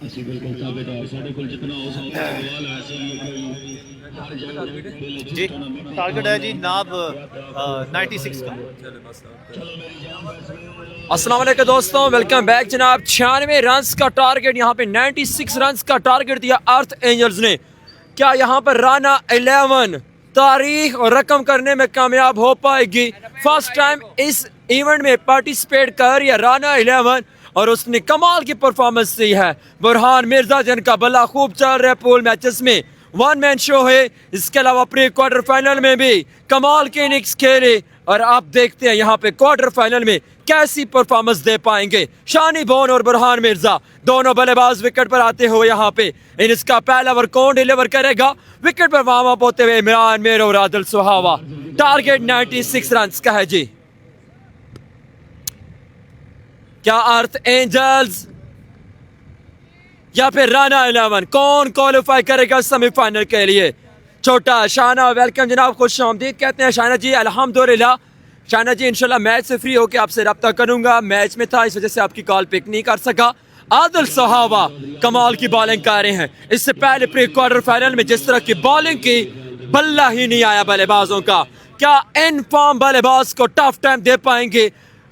ਅਸੀਂ ਬਿਲਕੁਲ ਸਾਬਿਤ ਹੈ ਸਾਡੇ ਕੋਲ ਜਿੰਨਾ ਹੋ ਸਕਦਾ ਹੈ ਸਵਾਲ ਹੈ ਅਸੀਂ हर जगह जी टारगेट है जी नाब 96 का। अस्सलाम वालेकुम दोस्तों, वेलकम बैक जनाब। 96 रन्स का टारगेट, यहाँ पे 96 रन्स का टारगेट दिया अर्थ एंजल्स ने। क्या यहाँ पर राना 11 तारीख और रकम करने में कामयाब हो पाएगी? फर्स्ट टाइम इस इवेंट में पार्टिसिपेट कर रही है राना 11 और उसने कमाल की परफॉर्मेंस दी है। बुरहान मिर्जा जिनका बल्ला खूब चल रहा है पूल मैचेस में, वन मैन शो है। इसके अलावा अपने क्वार्टर फाइनल में भी कमाल के इनिंग्स खेले और आप देखते हैं यहाँ पे क्वार्टर फाइनल में कैसी परफॉर्मेंस दे पाएंगे। शानी बोन और बुरहान मिर्जा दोनों बल्लेबाज विकेट पर आते हुए यहाँ पे इनिंग्स का पहला ओवर कौन डिलीवर करेगा? विकेट पर वार्म अप होते हुए इमरान मीर और आदिल सुहावा। टारगेट 96 रन का है जी। क्या अर्थ एंजल्स या फिर राना 11 कौन क्वालिफाई करेगा सेमीफाइनल के लिए? छोटा शाना वेलकम जनाब, खुश आमदीद कहते हैं शाना जी। अल्हम्दुलिल्लाह शाना जी, इंशाल्लाह मैच से फ्री होकर आपसे रब्ता करूंगा। मैच में था इस वजह से आपकी कॉल पिक नहीं कर सका। आदिल सुहावा कमाल की बॉलिंग कर रहे हैं। इससे पहले प्री क्वार्टर फाइनल में जिस तरह की बॉलिंग की, बल्ला ही नहीं आया बल्लेबाजों का। क्या इन फॉर्म बल्लेबाज को टफ टाइम दे पाएंगे?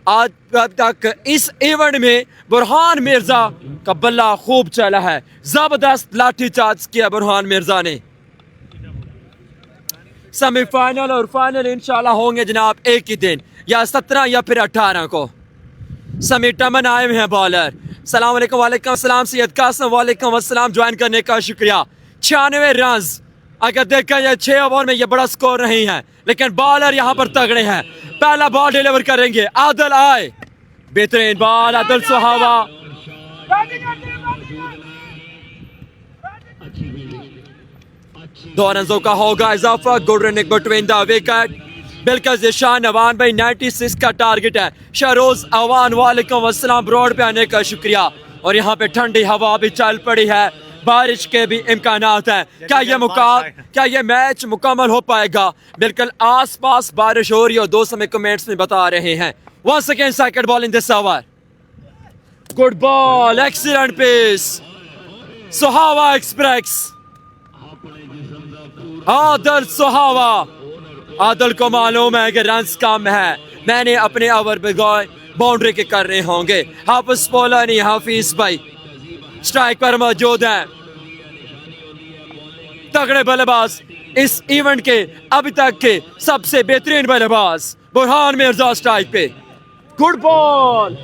आज तक इस इवेंट में बुरहान मिर्जा का बल्ला खूब चला है, जबरदस्त लाठी चार्ज किया बुरहान मिर्जा ने। सेमीफाइनल और फाइनल इंशाल्लाह होंगे जनाब एक ही दिन, या 17 या फिर 18 को। समीर टमन आए हुए हैं बॉलर। सलाम अलैकुम। वालेकुम सलाम सैयद कासम, वालेकुम अस्सलाम, ज्वाइन करने का शुक्रिया। 96 रन, अगर देखा जाए 6 ओवर में ये बड़ा स्कोर नहीं है, लेकिन बॉलर यहाँ पर तगड़े हैं। पहला बॉल डिलीवर करेंगे, आदिल आए, बेहतरीन बॉल आदिल सुहावा। 2 रनों का होगा इजाफा। Good running between the wicket. बिल्कुल जिशान अवान भाई 96 का टारगेट है। शहरोज अवान वालेकुम अस्सलाम, ब्रॉड पे आने का शुक्रिया। और यहाँ पे ठंडी हवा भी चल पड़ी है, बारिश के भी इम्कानात हैं। क्या ये मैच मुकम्मल हो पाएगा? बिल्कुल आस पास बारिश हो रही है, दोस्तों में कमेंट्स में बता रहे हैं। Once again second ball in this over, good ball, excellent pace, Suhawa express, Adil Suhawa. Adil को मालूम है कि रन्स कम है, मैंने अपने ओवर पे बाउंड्री के करने होंगे। हाफिज पोला नहीं, हाफिज भाई स्ट्राइक पर मौजूद है। तगड़े बल्लेबाज, इस इवेंट के अभी तक के सबसे बेहतरीन बल्लेबाज बुरहान मिर्जा स्ट्राइक पे। गुड बॉल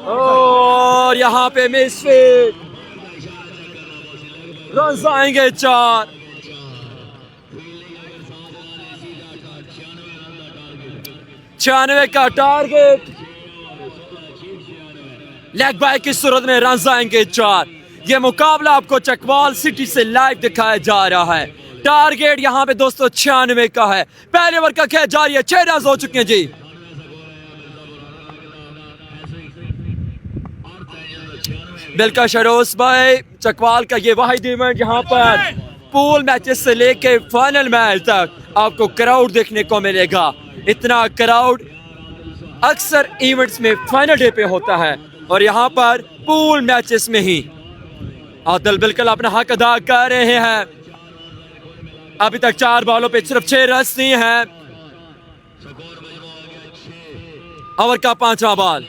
और यहाँ पे मिसफील्ड। रन आएंगे 4। छियानवे का टारगेट, लेग बाय की सूरत में रन आएंगे 4। ये मुकाबला आपको चकवाल सिटी से लाइव दिखाया जा रहा है। टारगेट यहाँ पे दोस्तों 96 का है। पहले ओवर का खेल जारी है, 6 रन हो चुके हैं जी। बिल्कुल शरोस भाई, चकवाल का ये वाहिद इवेंट यहाँ पर पूल मैचेस से लेके फाइनल मैच तक आपको क्राउड देखने को मिलेगा। इतना क्राउड अक्सर इवेंट्स में फाइनल डे पे होता है और यहाँ पर पूल मैचेस में ही। आदिल बिल्कुल अपना हक अदा कर रहे हैं। अभी तक 4 बॉलों पे सिर्फ 6 रन नहीं है। ओवर का 5वां बॉल,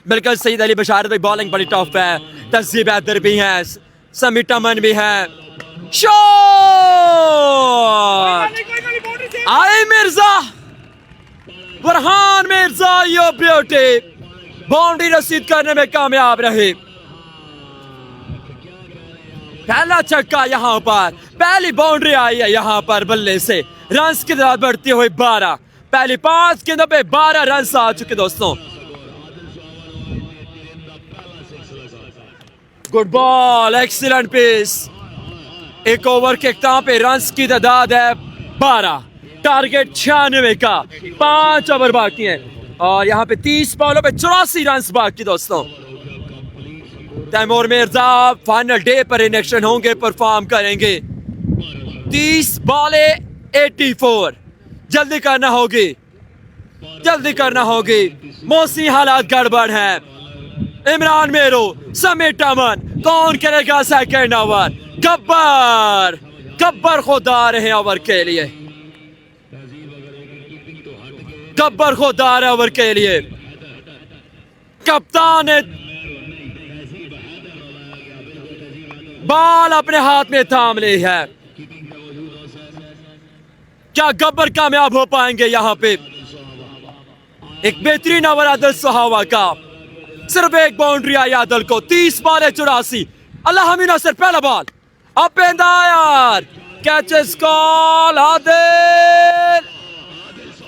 बिल्कुल सईद अली बशारत भाई बॉलिंग बड़ी टफ है। तहजीब हैदर भी है, समी टमन भी है। शॉट आए मिर्जा, फरहान मिर्जा यो ब्यूटी बाउंड्री रसीद करने में कामयाब रहे। पहला छक्का यहाँ पर, पहली बाउंड्री आई है यहाँ पर बल्ले से। रन की तादाद बढ़ती हुई 12, पहली 5 गेंदों पे 12 रन आ चुके दोस्तों। Good ball, excellent pace. एक ओवर के इख्तिताम पे रन की तादाद है 12, टारगेट 96 का। 5 ओवर बाकी हैं और यहाँ पे 30 बॉलों पे 84 रन बाकी दोस्तों। तैमूर मिर्जा फाइनल डे पर इन एक्शन होंगे, परफॉर्म करेंगे। 30 बॉले 84, जल्दी करना होगी, जल्दी करना होगी। मौसमी हालात गड़बड़ हैं। इमरान मेरो, समीर अमन, कौन करेगा सेकंड ओवर? गब्बर, गब्बर खुद आ रहे हैं ओवर के लिए, गब्बर खुद आ रहे हैं ओवर के लिए। कप्तान ने बॉल अपने हाथ में थाम ली है। क्या गब्बर कामयाब हो पाएंगे यहाँ पे? एक बेहतरीन ओवर आदिल सुहावा का, सिर्फ एक बाउंड्री आई आदिल को। 30 बॉल 84। अल्लाह हमीना सर, पहला बॉल अप एंड दायर, catch is call. Adil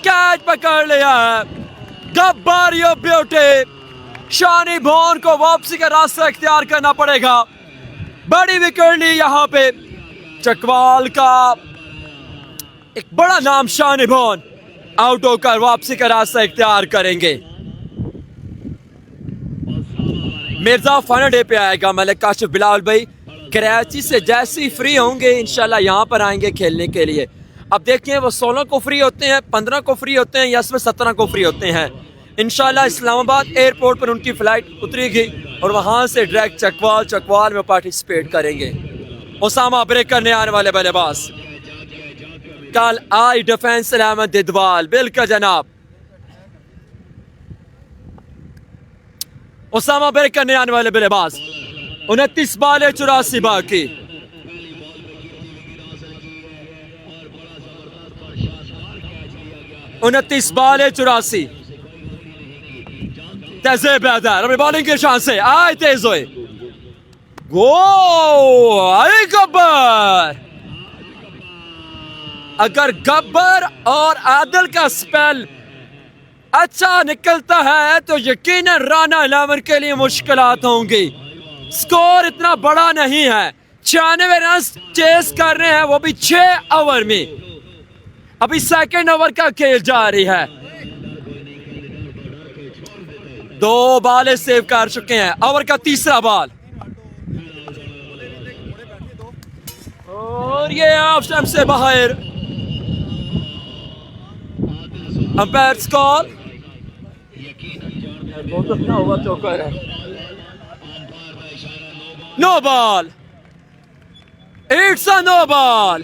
catch पकड़ लिया है। गब्बर यो ब्यूटी, शानी भोन को वापसी का रास्ता इख्तियार करना पड़ेगा। बड़ी विकेट ली यहाँ पे चकवाल का एक बड़ा नाम शानी भोन आउट होकर वापसी का रास्ता इख्तियार करेंगे। मिर्जा फाइनल डे पे आएगा। मलिक काशिफ बिलाल भाई कराची से जैसे ही फ्री होंगे इंशाल्लाह यहाँ पर आएंगे खेलने के लिए। अब देखिए वो 16 को फ्री होते हैं, 15 को फ्री होते हैं या इसमें 17 को फ्री होते हैं। इंशाल्लाह इस्लामाबाद एयरपोर्ट पर उनकी फ्लाइट उतरेगी और वहाँ से डायरेक्ट चकवाल में पार्टिसिपेट करेंगे। उसामा ब्रेक करने आने वाले बल्लेबाज कल आई डिफेंस अहमद दिदवाल, बिल्कुल जनाब। उसामा ब्रेक करने आने वाले बल्लेबाज। 29 बॉल 84 बाकी। उनतीस बॉल 84। तहजीब हैदर अपनी बॉलिंग के शान से आए तेज हुए। गो आई गब्बर। अगर गब्बर और आदिल का स्पेल अच्छा निकलता है तो यकीनन राना 11 के लिए मुश्किलात होंगी। स्कोर इतना बड़ा नहीं है, 96 रन चेस कर रहे हैं, वो भी 6 ओवर में। अभी सेकंड ओवर का खेल जारी है। 2 बॉल सेव कर चुके हैं। ओवर का तीसरा बॉल और ये ऑफ स्टंप से बाहर। Umpire call. बहुत अच्छा हुआ, चौकर है। No ball, it's a no ball.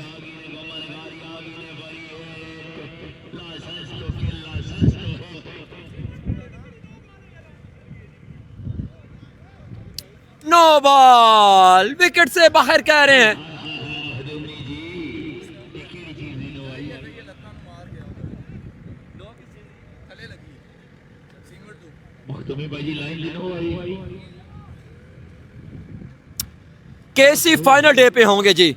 No ball, wicket से बाहर कह रहे हैं। केसी फाइनल डे पे होंगे जी।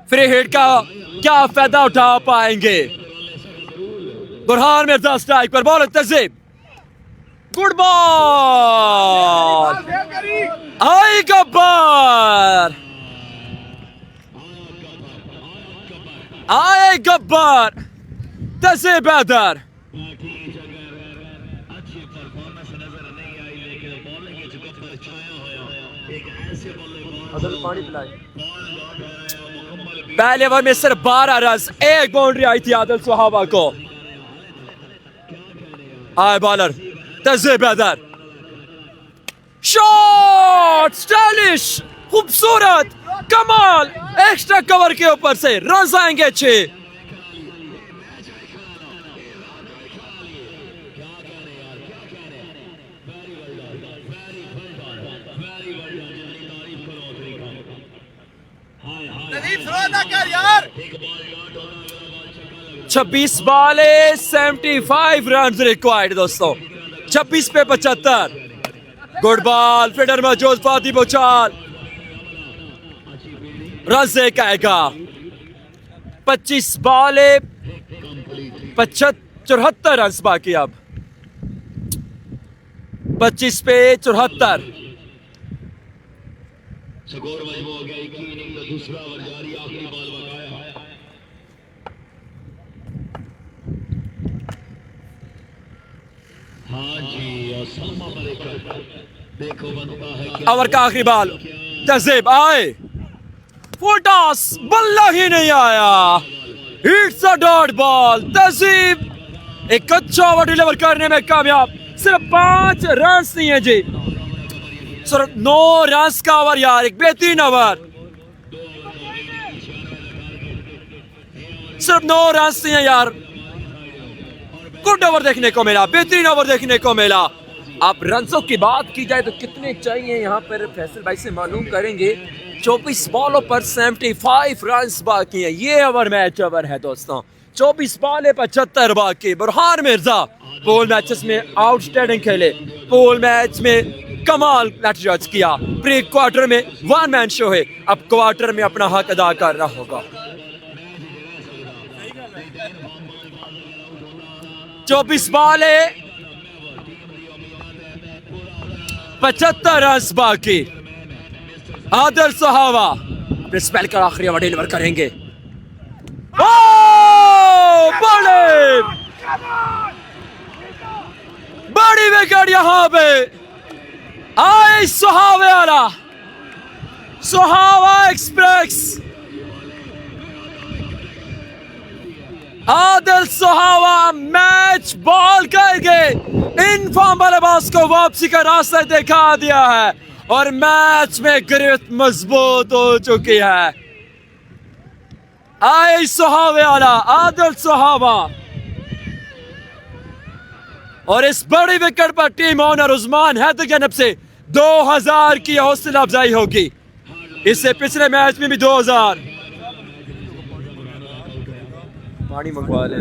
फ्री हिट का क्या फायदा उठा पाएंगे? बुरहान मिर्जा स्ट्राइक पर, बॉल तहजीब, गुड बॉल, आई गब्बर, आए गब्बर, तहजीब हैदर। पहले ओवर में सिर्फ 12 रन, एक बाउंड्री आई थी आदिल सुहावा को। आए बॉलर तहजीब हैदर, शॉट स्टाइलिश, खूबसूरत, कमाल, एक्स्ट्रा कवर के ऊपर से रन आएंगे 6। नदीम थ्रो ना कर यार। 26 बॉले 75 रन रिक्वायर्ड दोस्तों, 26 पे 75। गुड बॉल, फील्डर मौजूद, फादी बोचाल रन से कहेगा। 25 बॉले 74 रन बाकी, अब 25 पे 74। स्कोर मजबूत हो गया, 21 इनिंग का दूसरा ओवर जारी, आखिरी बॉल बकाया। हाँ जी, और सलमा मलिक देखो बनता है क्या ओवर का आखिरी बॉल, तहजीब आए, फुल टॉस, बल्ला ही नहीं आया, इट्स अ डॉट बॉल। तहजीब एक अच्छा ओवर डिलीवर करने में कामयाब, सिर्फ 5 रन नहीं है जी, सिर्फ 9 रन का ओवर यार, एक बेहतरीन ओवर, सिर्फ 9 रन नहीं है यार, गुड ओवर देखने को मिला, बेहतरीन ओवर देखने को मिला। अब रनों की बात की जाए तो कितने चाहिए यहाँ पर फैसल भाई से मालूम करेंगे। 24 बॉलों पर 75 रन बाकी हैं, ये ओवर मैच ओवर है दोस्तों। 24 बॉले 75 बाकी। बुरहान मिर्जा पूल मैचेस में आउटस्टैंडिंग खेले, पूल मैच में कमाल जज किया, प्री क्वार्टर में वन मैन शो है, अब क्वार्टर में अपना हक अदा करना होगा। 24 बॉले 75 रन बाकी। आदिल सुहावा स्पेल का आखिरी ओवर डिलीवर करेंगे। ओ बड़ी विकेट यहां पे आई सुहावे वाला, सुहावा एक्सप्रेस, आदिल सुहावा मैच बॉल करके इन फॉर्म बल्लेबाज को वापसी का रास्ता दिखा दिया है और मैच में गिरफ्त मजबूत हो चुकी है। आई सुहावे वाला आदिल सुहावा, और इस बड़ी विकेट पर टीम ओनर उस्मान हैदर की जानब से 2000 की हौसला अफजाई होगी। इससे पिछले मैच में भी 2000। पानी मंगवा ले,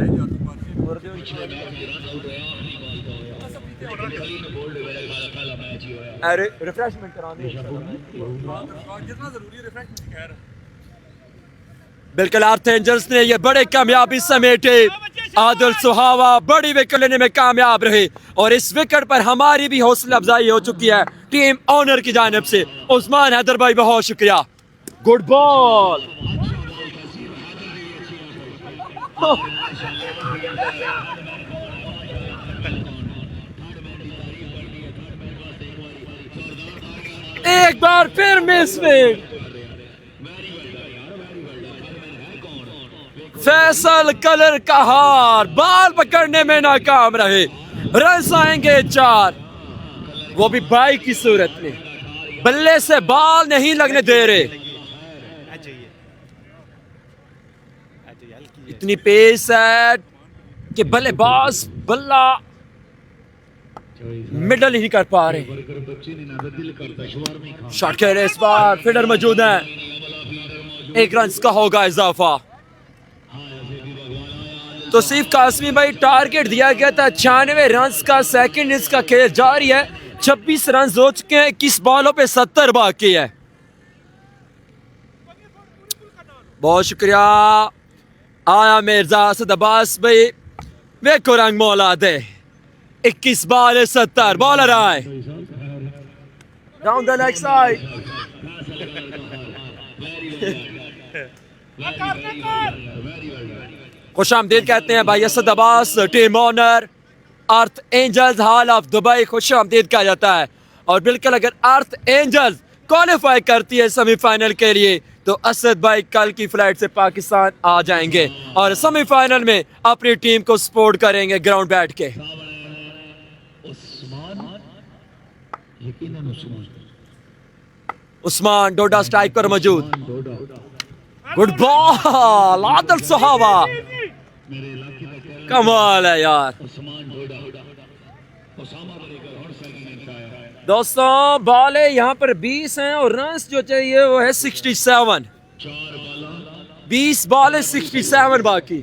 अरे रिफ्रेशमेंट कराने जितना जरूरी है रिफ्रेशमेंट। बिल्कुल अर्थ एंजल्स ने ये बड़े कामयाबी समेटे, आदिल सुहावा बड़ी विकेट लेने में कामयाब रहे और इस विकेट पर हमारी भी हौसला अफजाई हो चुकी है टीम ओनर की जानिब से। उस्मान हैदर भाई बहुत शुक्रिया, गुड बॉल। एक बार फिर मिसफील्ड, फैसल कलर का हार, बॉल पकड़ने में नाकाम रहे, रन आएंगे 4, वो भी बाई की सूरत में, बल्ले से बॉल नहीं लगने दे रहे। इतनी पेस है कि बल्लेबाज बल्ला मिडल नहीं कर पा रहे। शॉट खेले इस बार, फील्डर मौजूद है, 1 रन का होगा इजाफा। तो सिर्फ कासमी भाई टारगेट दिया गया था 96 रन का, सेकंड इनिंग्स का खेल जारी है, 26 रन हो चुके हैं, 21 बॉलों पे 70 बाकी है। बहुत शुक्रिया आया मिर्जा असद अब्बास भाई। वेखो रंग मौला दे 21 बॉल 70 बॉलर आए डाउन द लेग साइड। खुश आमदीद कहते हैं भाई Asad Abbas team owner Earth Angels hall of Dubai, खुश आमदीद कहा जाता है। और बिल्कुल अगर अर्थ एंजल्स क्वालिफाई करती है सेमीफाइनल के लिए तो असद भाई कल की फ्लाइट से पाकिस्तान आ जाएंगे और सेमीफाइनल में अपनी टीम को सपोर्ट करेंगे ग्राउंड बैठ के। उस्मान डोडा स्ट्राइक पर मौजूद। गुड बॉल आदिल सहाबा, कमाल है यार। दोस्तों बॉल है यहाँ पर 20 हैं और रन जो चाहिए वो है 67। 20 बॉल है 67 बाकी।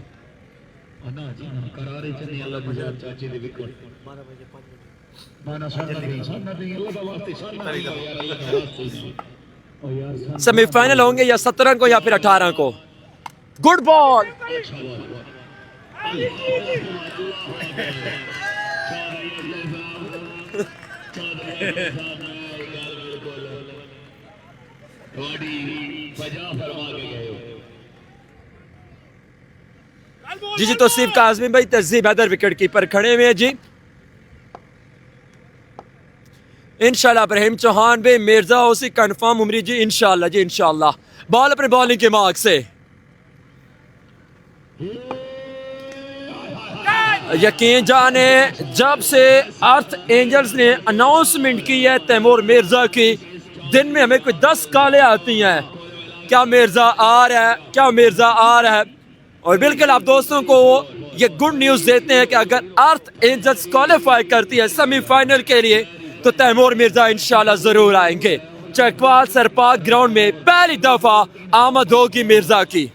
सेमीफाइनल होंगे या 17 को या फिर 18 को। गुड बॉल जी जी तौसीफ काज़मी भाई तहजीब हैदर विकेट कीपर खड़े हुए हैं जी। इंशाल्लाह इब्राहिम चौहान भाई मिर्जा उसी कंफर्म उमरी जी इंशाल्लाह जी इंशाल्लाह। बॉल अपने बॉलिंग के मार्क से यकीन जाने जब से अर्थ एंजल्स ने अनाउंसमेंट की है तैमूर मिर्जा की, दिन में हमें कोई 10 कॉलें आती हैं क्या मिर्जा आ रहा है, क्या मिर्जा आ रहा है। और बिल्कुल आप दोस्तों को ये गुड न्यूज़ देते हैं कि अगर अर्थ एंजल्स क्वालिफाई करती है सेमीफाइनल के लिए तो तैमूर मिर्जा इंशाल्लाह जरूर आएंगे। चकवाल सरपाक ग्राउंड में पहली दफा आमद होगी मिर्जा की।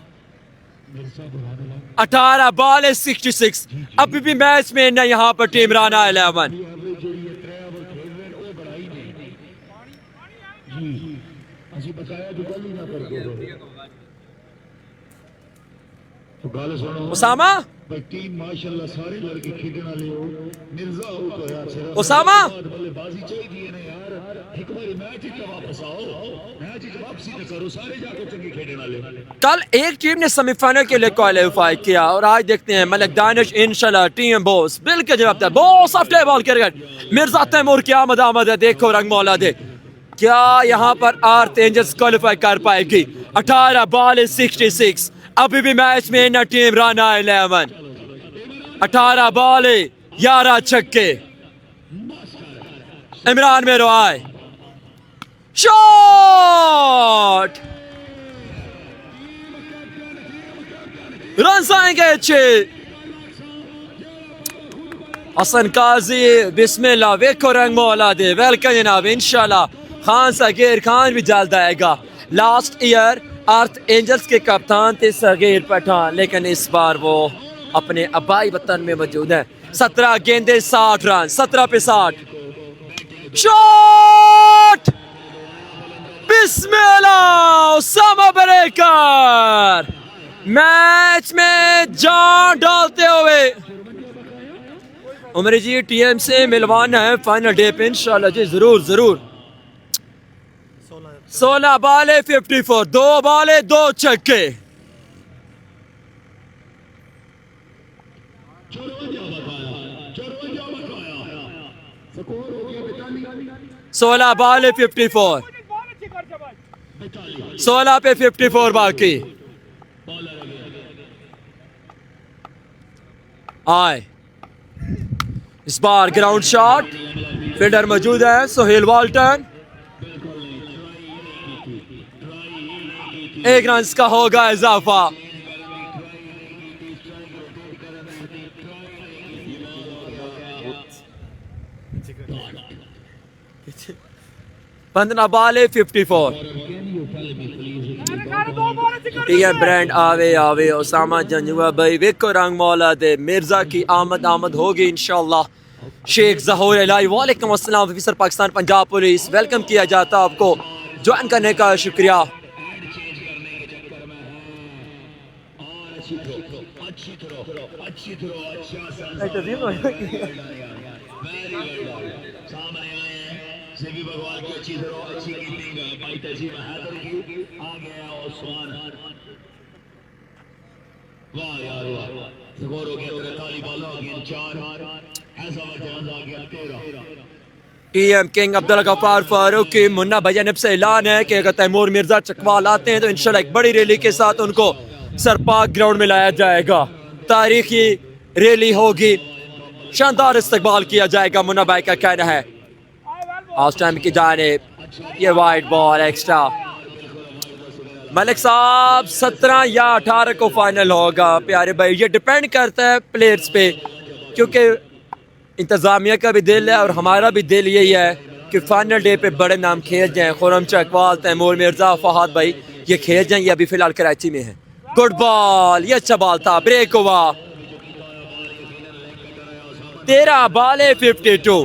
18 बॉल 66। अभी भी मैच में न यहाँ पर टीम राना 11। उसामा उसामा कल एक टीम ने सेमीफाइनल के लिए क्वालिफाई किया और आज देखते हैं मलिक दानिश इंशाल्लाह टीम बॉस बिल्कुल जवाब था। Boss of ball cricket Mirza Taimur की आमद है। देखो रंग मौला दे क्या यहाँ पर अर्थ एंजल्स क्वालिफाई कर पाएगी। 18 बॉल 66। अभी भी मैच में न टीम राना 11। 18 बॉल 11 छक्के। इमरान मेरो आए शॉट रन आएंगे 6। हसन काजी बिस्मिल्लाह वेखो रंग मौला दे वेलकम जनाब इंशाल्लाह। खान सगीर खान भी जल्द आएगा। लास्ट ईयर अर्थ एंजल्स के कप्तान थे सगीर पठान, लेकिन इस बार वो अपने आबाई वतन में मौजूद है। 17 गेंदे 60 रन। 17 पे 60। शॉट बिस्मिल्लाह उसामा ब्रेकर मैच में जान डालते हुए। उमर जी टीएम से मिलवाना है फाइनल डे पे इंशाल्लाह जी जरूर जरूर। 16 बॉल 54। 2 बॉल 2 छक्के। सोलह बॉल 54। 16 पे 54 बाकी। आए इस बार ग्राउंड शॉट। फील्डर मौजूद है सोहेल वाल्टन। 1 रन का होगा इजाफा। पंद्रह बॉल 54। टीएम ब्रांड आवे आवे उसामा जंजुआ भाई वेको रंग मौला दे मिर्जा की आमद होगी इंशाल्लाह। शेख ज़हूर इलाही वालेकुम अस्सलाम। Officer Pakistan Punjab police welcome किया जाता आपको ज्वाइन करने का शुक्रिया। अच्छी थ्रो, अच्छी थ्रो, अच्छी थ्रो, अच्छा सा तजीब वेरी गुड सामने आए हैं सेबी बगवाल की अच्छी थ्रो, अच्छी कीपिंग भाई तजीब हैदर की। आ गया उस्मान, वाह यार वाह, स्कोर हो गया 43 बॉलों अगेंस्ट 4। ऐसा वक्त आ गया 13। टीएम किंग अब्दुल गफ्फार फारूकी मुन्ना भजनब से ऐलान है कि अगर तैमूर मिर्जा चकवाल आते हैं तो इंशाल्लाह एक बड़ी रैली के साथ उनको सरपाक ग्राउंड में लाया जाएगा। तारीखी रैली होगी, शानदार इस्तकबाल किया जाएगा, मुन्ना भाई का कहना है। हाफ टाइम की जानिब ये वाइड बॉल एक्स्ट्रा। मलिक साहब 17 या 18 को फाइनल होगा प्यारे भाई, ये डिपेंड करता है प्लेयर्स पे, क्योंकि इंतज़ामिया का भी दिल है और हमारा भी दिल यही है कि फाइनल डे पे बड़े नाम खेल जाएं। खुरम चकवाल, तैमूर मिर्जा, फहद भाई ये खेल जाएं। ये अभी फिलहाल कराची में है। गुड बॉल, ये अच्छा बॉल था, ब्रेक हुआ। 13 बॉले 52।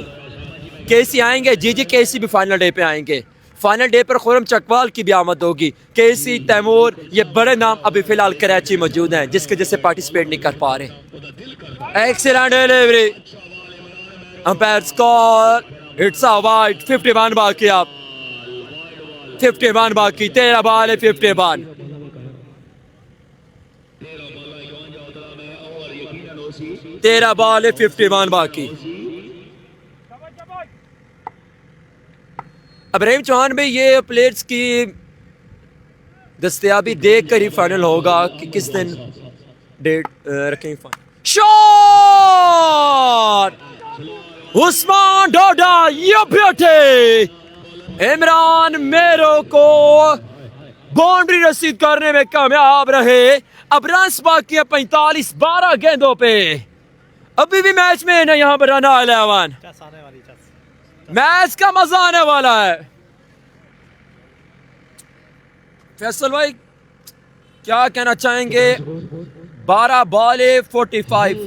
केसी आएंगे, जी केसी भी फाइनल डे पे आएंगे। फाइनल डे पर खुरम चकवाल की भी आमद होगी। केसी, तैमूर ये बड़े नाम अभी फिलहाल कराची मौजूद हैं जिसके जैसे पार्टिसिपेट नहीं कर पा रहे। Excellent delivery, umpire call, it's a wide. 51 बाकी, आप 51 बाकी, 13 बॉल 51। 13 बॉल 51 बाकी। अब रहीम चौहान भाई ये प्लेयर्स की दस्तयाबी देख कर ही फाइनल होगा कि किस दिन डेट रखें। शॉट उस्मान डोडा, ये बेटे इमरान मेरो को बाउंड्री रसीद करने में कामयाब रहे। अब रन्स बाकी है 45 12 गेंदों पे। अभी भी मैच में है ना यहाँ पर राना 11। मैच का मजा आने वाला है। फैसल भाई क्या कहना चाहेंगे? 12 बॉल 45।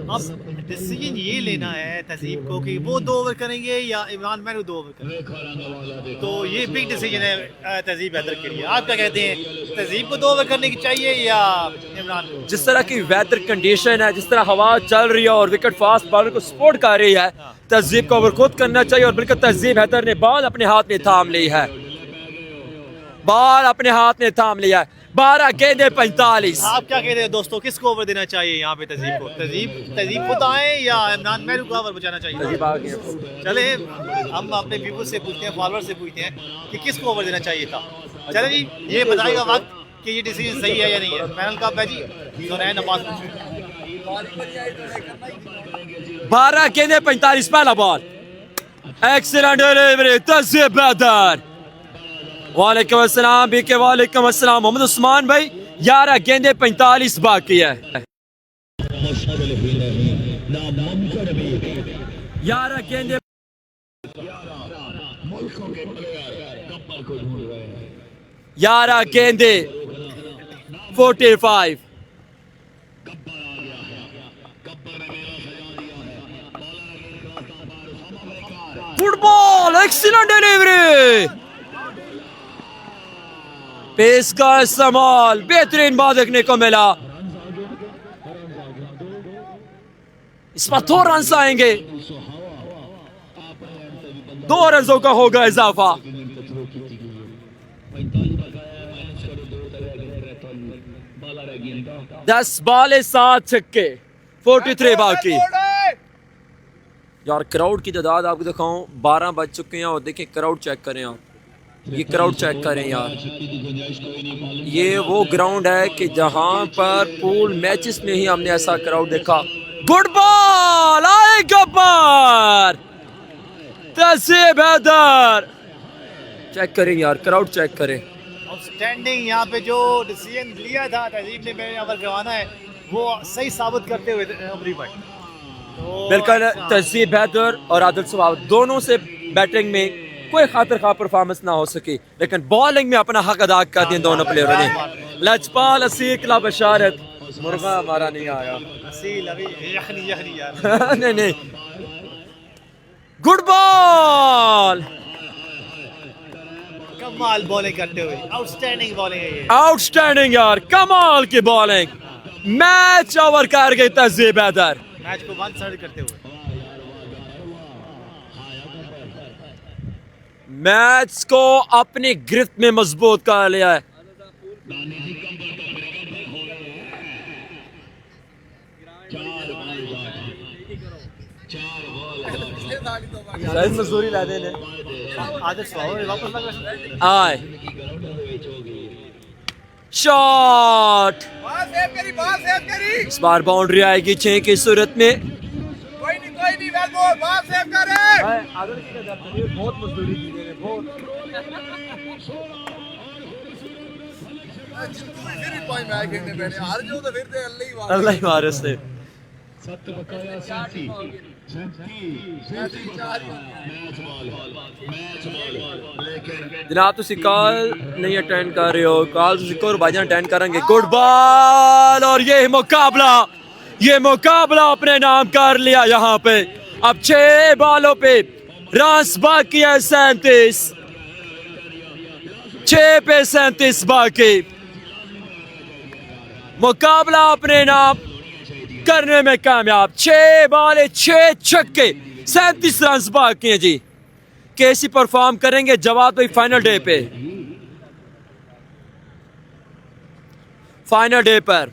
अब डिसीजन ये लेना है तहजीब को कि वो 2 ओवर करेंगे या इमरान मैनू 2 ओवर करेंगे। तो ये बिग डिसीजन है तहजीब हैदर के लिए। आप क्या कहते हैं, तहजीब को 2 ओवर करने की चाहिए या इमरान को? जिस तरह की वेदर कंडीशन है, जिस तरह हवा चल रही है और विकेट फास्ट बॉलर को सपोर्ट कर रही है, तहजीब को ओवर खुद करना चाहिए। और बिल्कुल तहजीब हैदर ने बॉल अपने हाथ में थाम ली है, बॉल अपने हाथ में थाम लिया है। 12 गेंदे 45। आप क्या कहते हैं दोस्तों, किसको ओवर देना चाहिए यहाँ पे तहजीब को? तहजीब खुद आए या इमरान मैनू को ओवर बचाना चाहिए? चले हम अपने व्यूअर्स से पूछते हैं, फॉलोअर से पूछते हैं कि किसको ओवर देना चाहिए था। चले जी, ये बताएगा वक्त कि ये डिसीजन सही है या नहीं है। पैनल का है जी सुनैन अब्बास। 12 गेंदे 45, पहला बॉल एक्सीलेंट डिलीवरी तहजीब हैदर। वालेकुम अस्सलाम बीके, वालेकुम अस्सलाम मोहम्मद उस्मान भाई। 11 गेंदे 45 बाकी है। 11 गेंदे 11 गेंदे 45। फुटबॉल एक्सीलेंट डिलीवरी, पेस का इस्तेमाल, बेहतरीन बात देखने को मिला। इस पर 2 रन आएंगे, 2 रनों का होगा इजाफा। 10 बॉल 7 छक्के, 43 बाकी। यार क्राउड की तादाद आपको दिखाऊं, 12 बज चुके हैं और देखिए क्राउड चेक करें आप, ये क्राउड चेक करें यार। ये वो ग्राउंड है कि जहां पर पूल मैचेस में ही हमने ऐसा क्राउड देखा। गुड बॉल आए गब्बार, तहजीब हैदर। चेक करें यार, क्राउड चेक करें। आउटस्टैंडिंग यहाँ पे जो डिसीजन लिया था तहजीब ने मेरे ओवर करवाना है वो सही साबित करते हुए अमरी भाई। बिल्कुल तहजीब हैदर और आदिल सवाब दोनों से बैटिंग में कोई खातिर खा परफॉर्मेंस ना हो सकी, लेकिन बॉलिंग में अपना हक अदा कर दिया दोनों प्लेयरों ने। लजपाल असील क्लब बशारत, मुर्गा हमारा नहीं आया। असील अभी यखनी यार नहीं नहीं, गुड बॉल, कमाल बॉलिंग करते हुए, आउटस्टैंडिंग बॉलिंग है ये, आउटस्टैंडिंग यार, कमाल की बॉलिंग। मैच ओवर कर गई तहजीब हैदर। मैच को 1 करते हुए मैच को अपनी गिरफ्त में मजबूत कर लिया है। मजदूरी ला देने आदर्श वापस लगा आए शॉट, बाल सेव करी इस बार बाउंड्री आएगी 6 की सूरत में। कोई नहीं वेल बॉल बाल सेव करे बहुत मजदूरी की मैंने, बहुत। फिर पाई मैच खेलने बैठे हार जाओ तो फिर ते अल्लाह ही वारिस थे। जनाब तुसी कॉल नहीं अटेंड कर रहे हो, कॉल तुसी को भाईजान अटेंड करेंगे। गुड बॉल और ये मुकाबला अपने नाम कर लिया यहाँ पे। अब 6 बॉलों पे रन्स बाकी है 37, 6 पे 37 बाकी। मुकाबला अपने नाम करने में कामयाब। 6 बॉले 6 छक्के 37 रन बाकी हैं जी। कैसी परफॉर्म करेंगे जवाब भाई फाइनल डे पर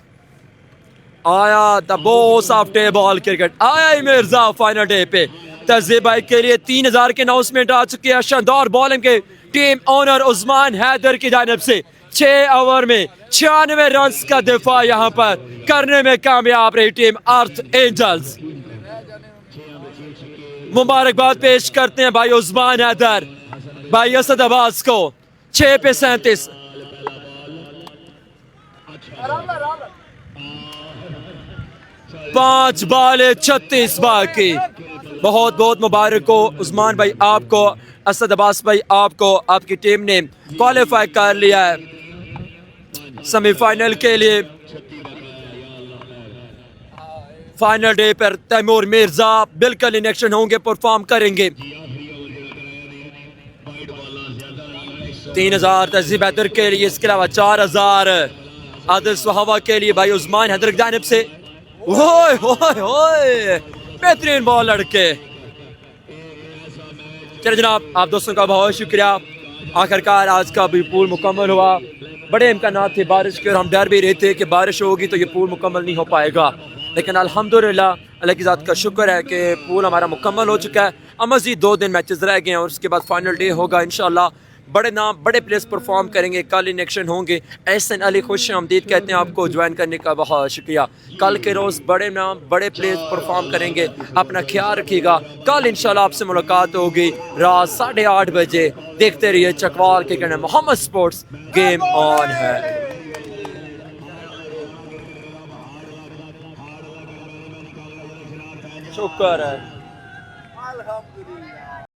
आया the boss of table cricket, आया ही मिर्जा फाइनल डे पे। तहजीब भाई के लिए 3000 के अनाउंसमेंट आ चुके हैं। शानदार बॉलिंग के टीम ओनर उस्मान हैदर की जानिब से 6 ओवर में 96 रन का दिफा यहाँ पर करने में कामयाब रही टीम अर्थ एंजल्स। मुबारकबाद पेश करते हैं भाई उस्मान हैदर, भाई असद अब्बास को। 6 पे 37, 5 बॉले 36 बाकी। बहुत बहुत मुबारक हो उस्मान भाई आपको, असद अब्बास भाई आपको। आपकी टीम ने क्वालिफाई कर लिया है सेमीफाइनल के लिए। फाइनल डे पर तैमूर मिर्जा बिल्कुल इन एक्शन होंगे, परफॉर्म करेंगे। 3000 तहजीब हैदर के लिए, इसके अलावा 4000 आदिल सुहावा के लिए भाई उस्मान हैदर की जानिब से। ओए ओए ओए बेहतरीन बॉल लड़के। चलिए जनाब आप दोस्तों का बहुत शुक्रिया। आखिरकार आज का भी पूल मुकम्मल हुआ। बड़े इम्कानात थे बारिश के और हम डर भी रहे थे कि बारिश होगी तो ये पूल मुकम्मल नहीं हो पाएगा, लेकिन अल्हम्दुलिल्लाह अल्लाह की ज़ात का शुक्र है कि पूल हमारा मुकम्मल हो चुका है। अब मज़ीद 2 दिन मैचेस रह गए हैं और उसके बाद फाइनल डे होगा इंशाल्लाह। बड़े नाम बड़े प्लेयर्स परफॉर्म करेंगे, कल इन एक्शन होंगे। एहसन अली खुश आमदीद कहते हैं आपको, ज्वाइन करने का बहुत शुक्रिया। कल के रोज़ बड़े नाम बड़े प्लेयर्स परफॉर्म करेंगे, अपना ख्याल रखिएगा। कल इंशाल्लाह आपसे मुलाकात होगी रात 8:30 बजे। देखते रहिए चकवाल के कहने मोहम्मद स्पोर्ट्स, गेम ऑन है। शुक्र है। अल्हम्दुलिल्लाह।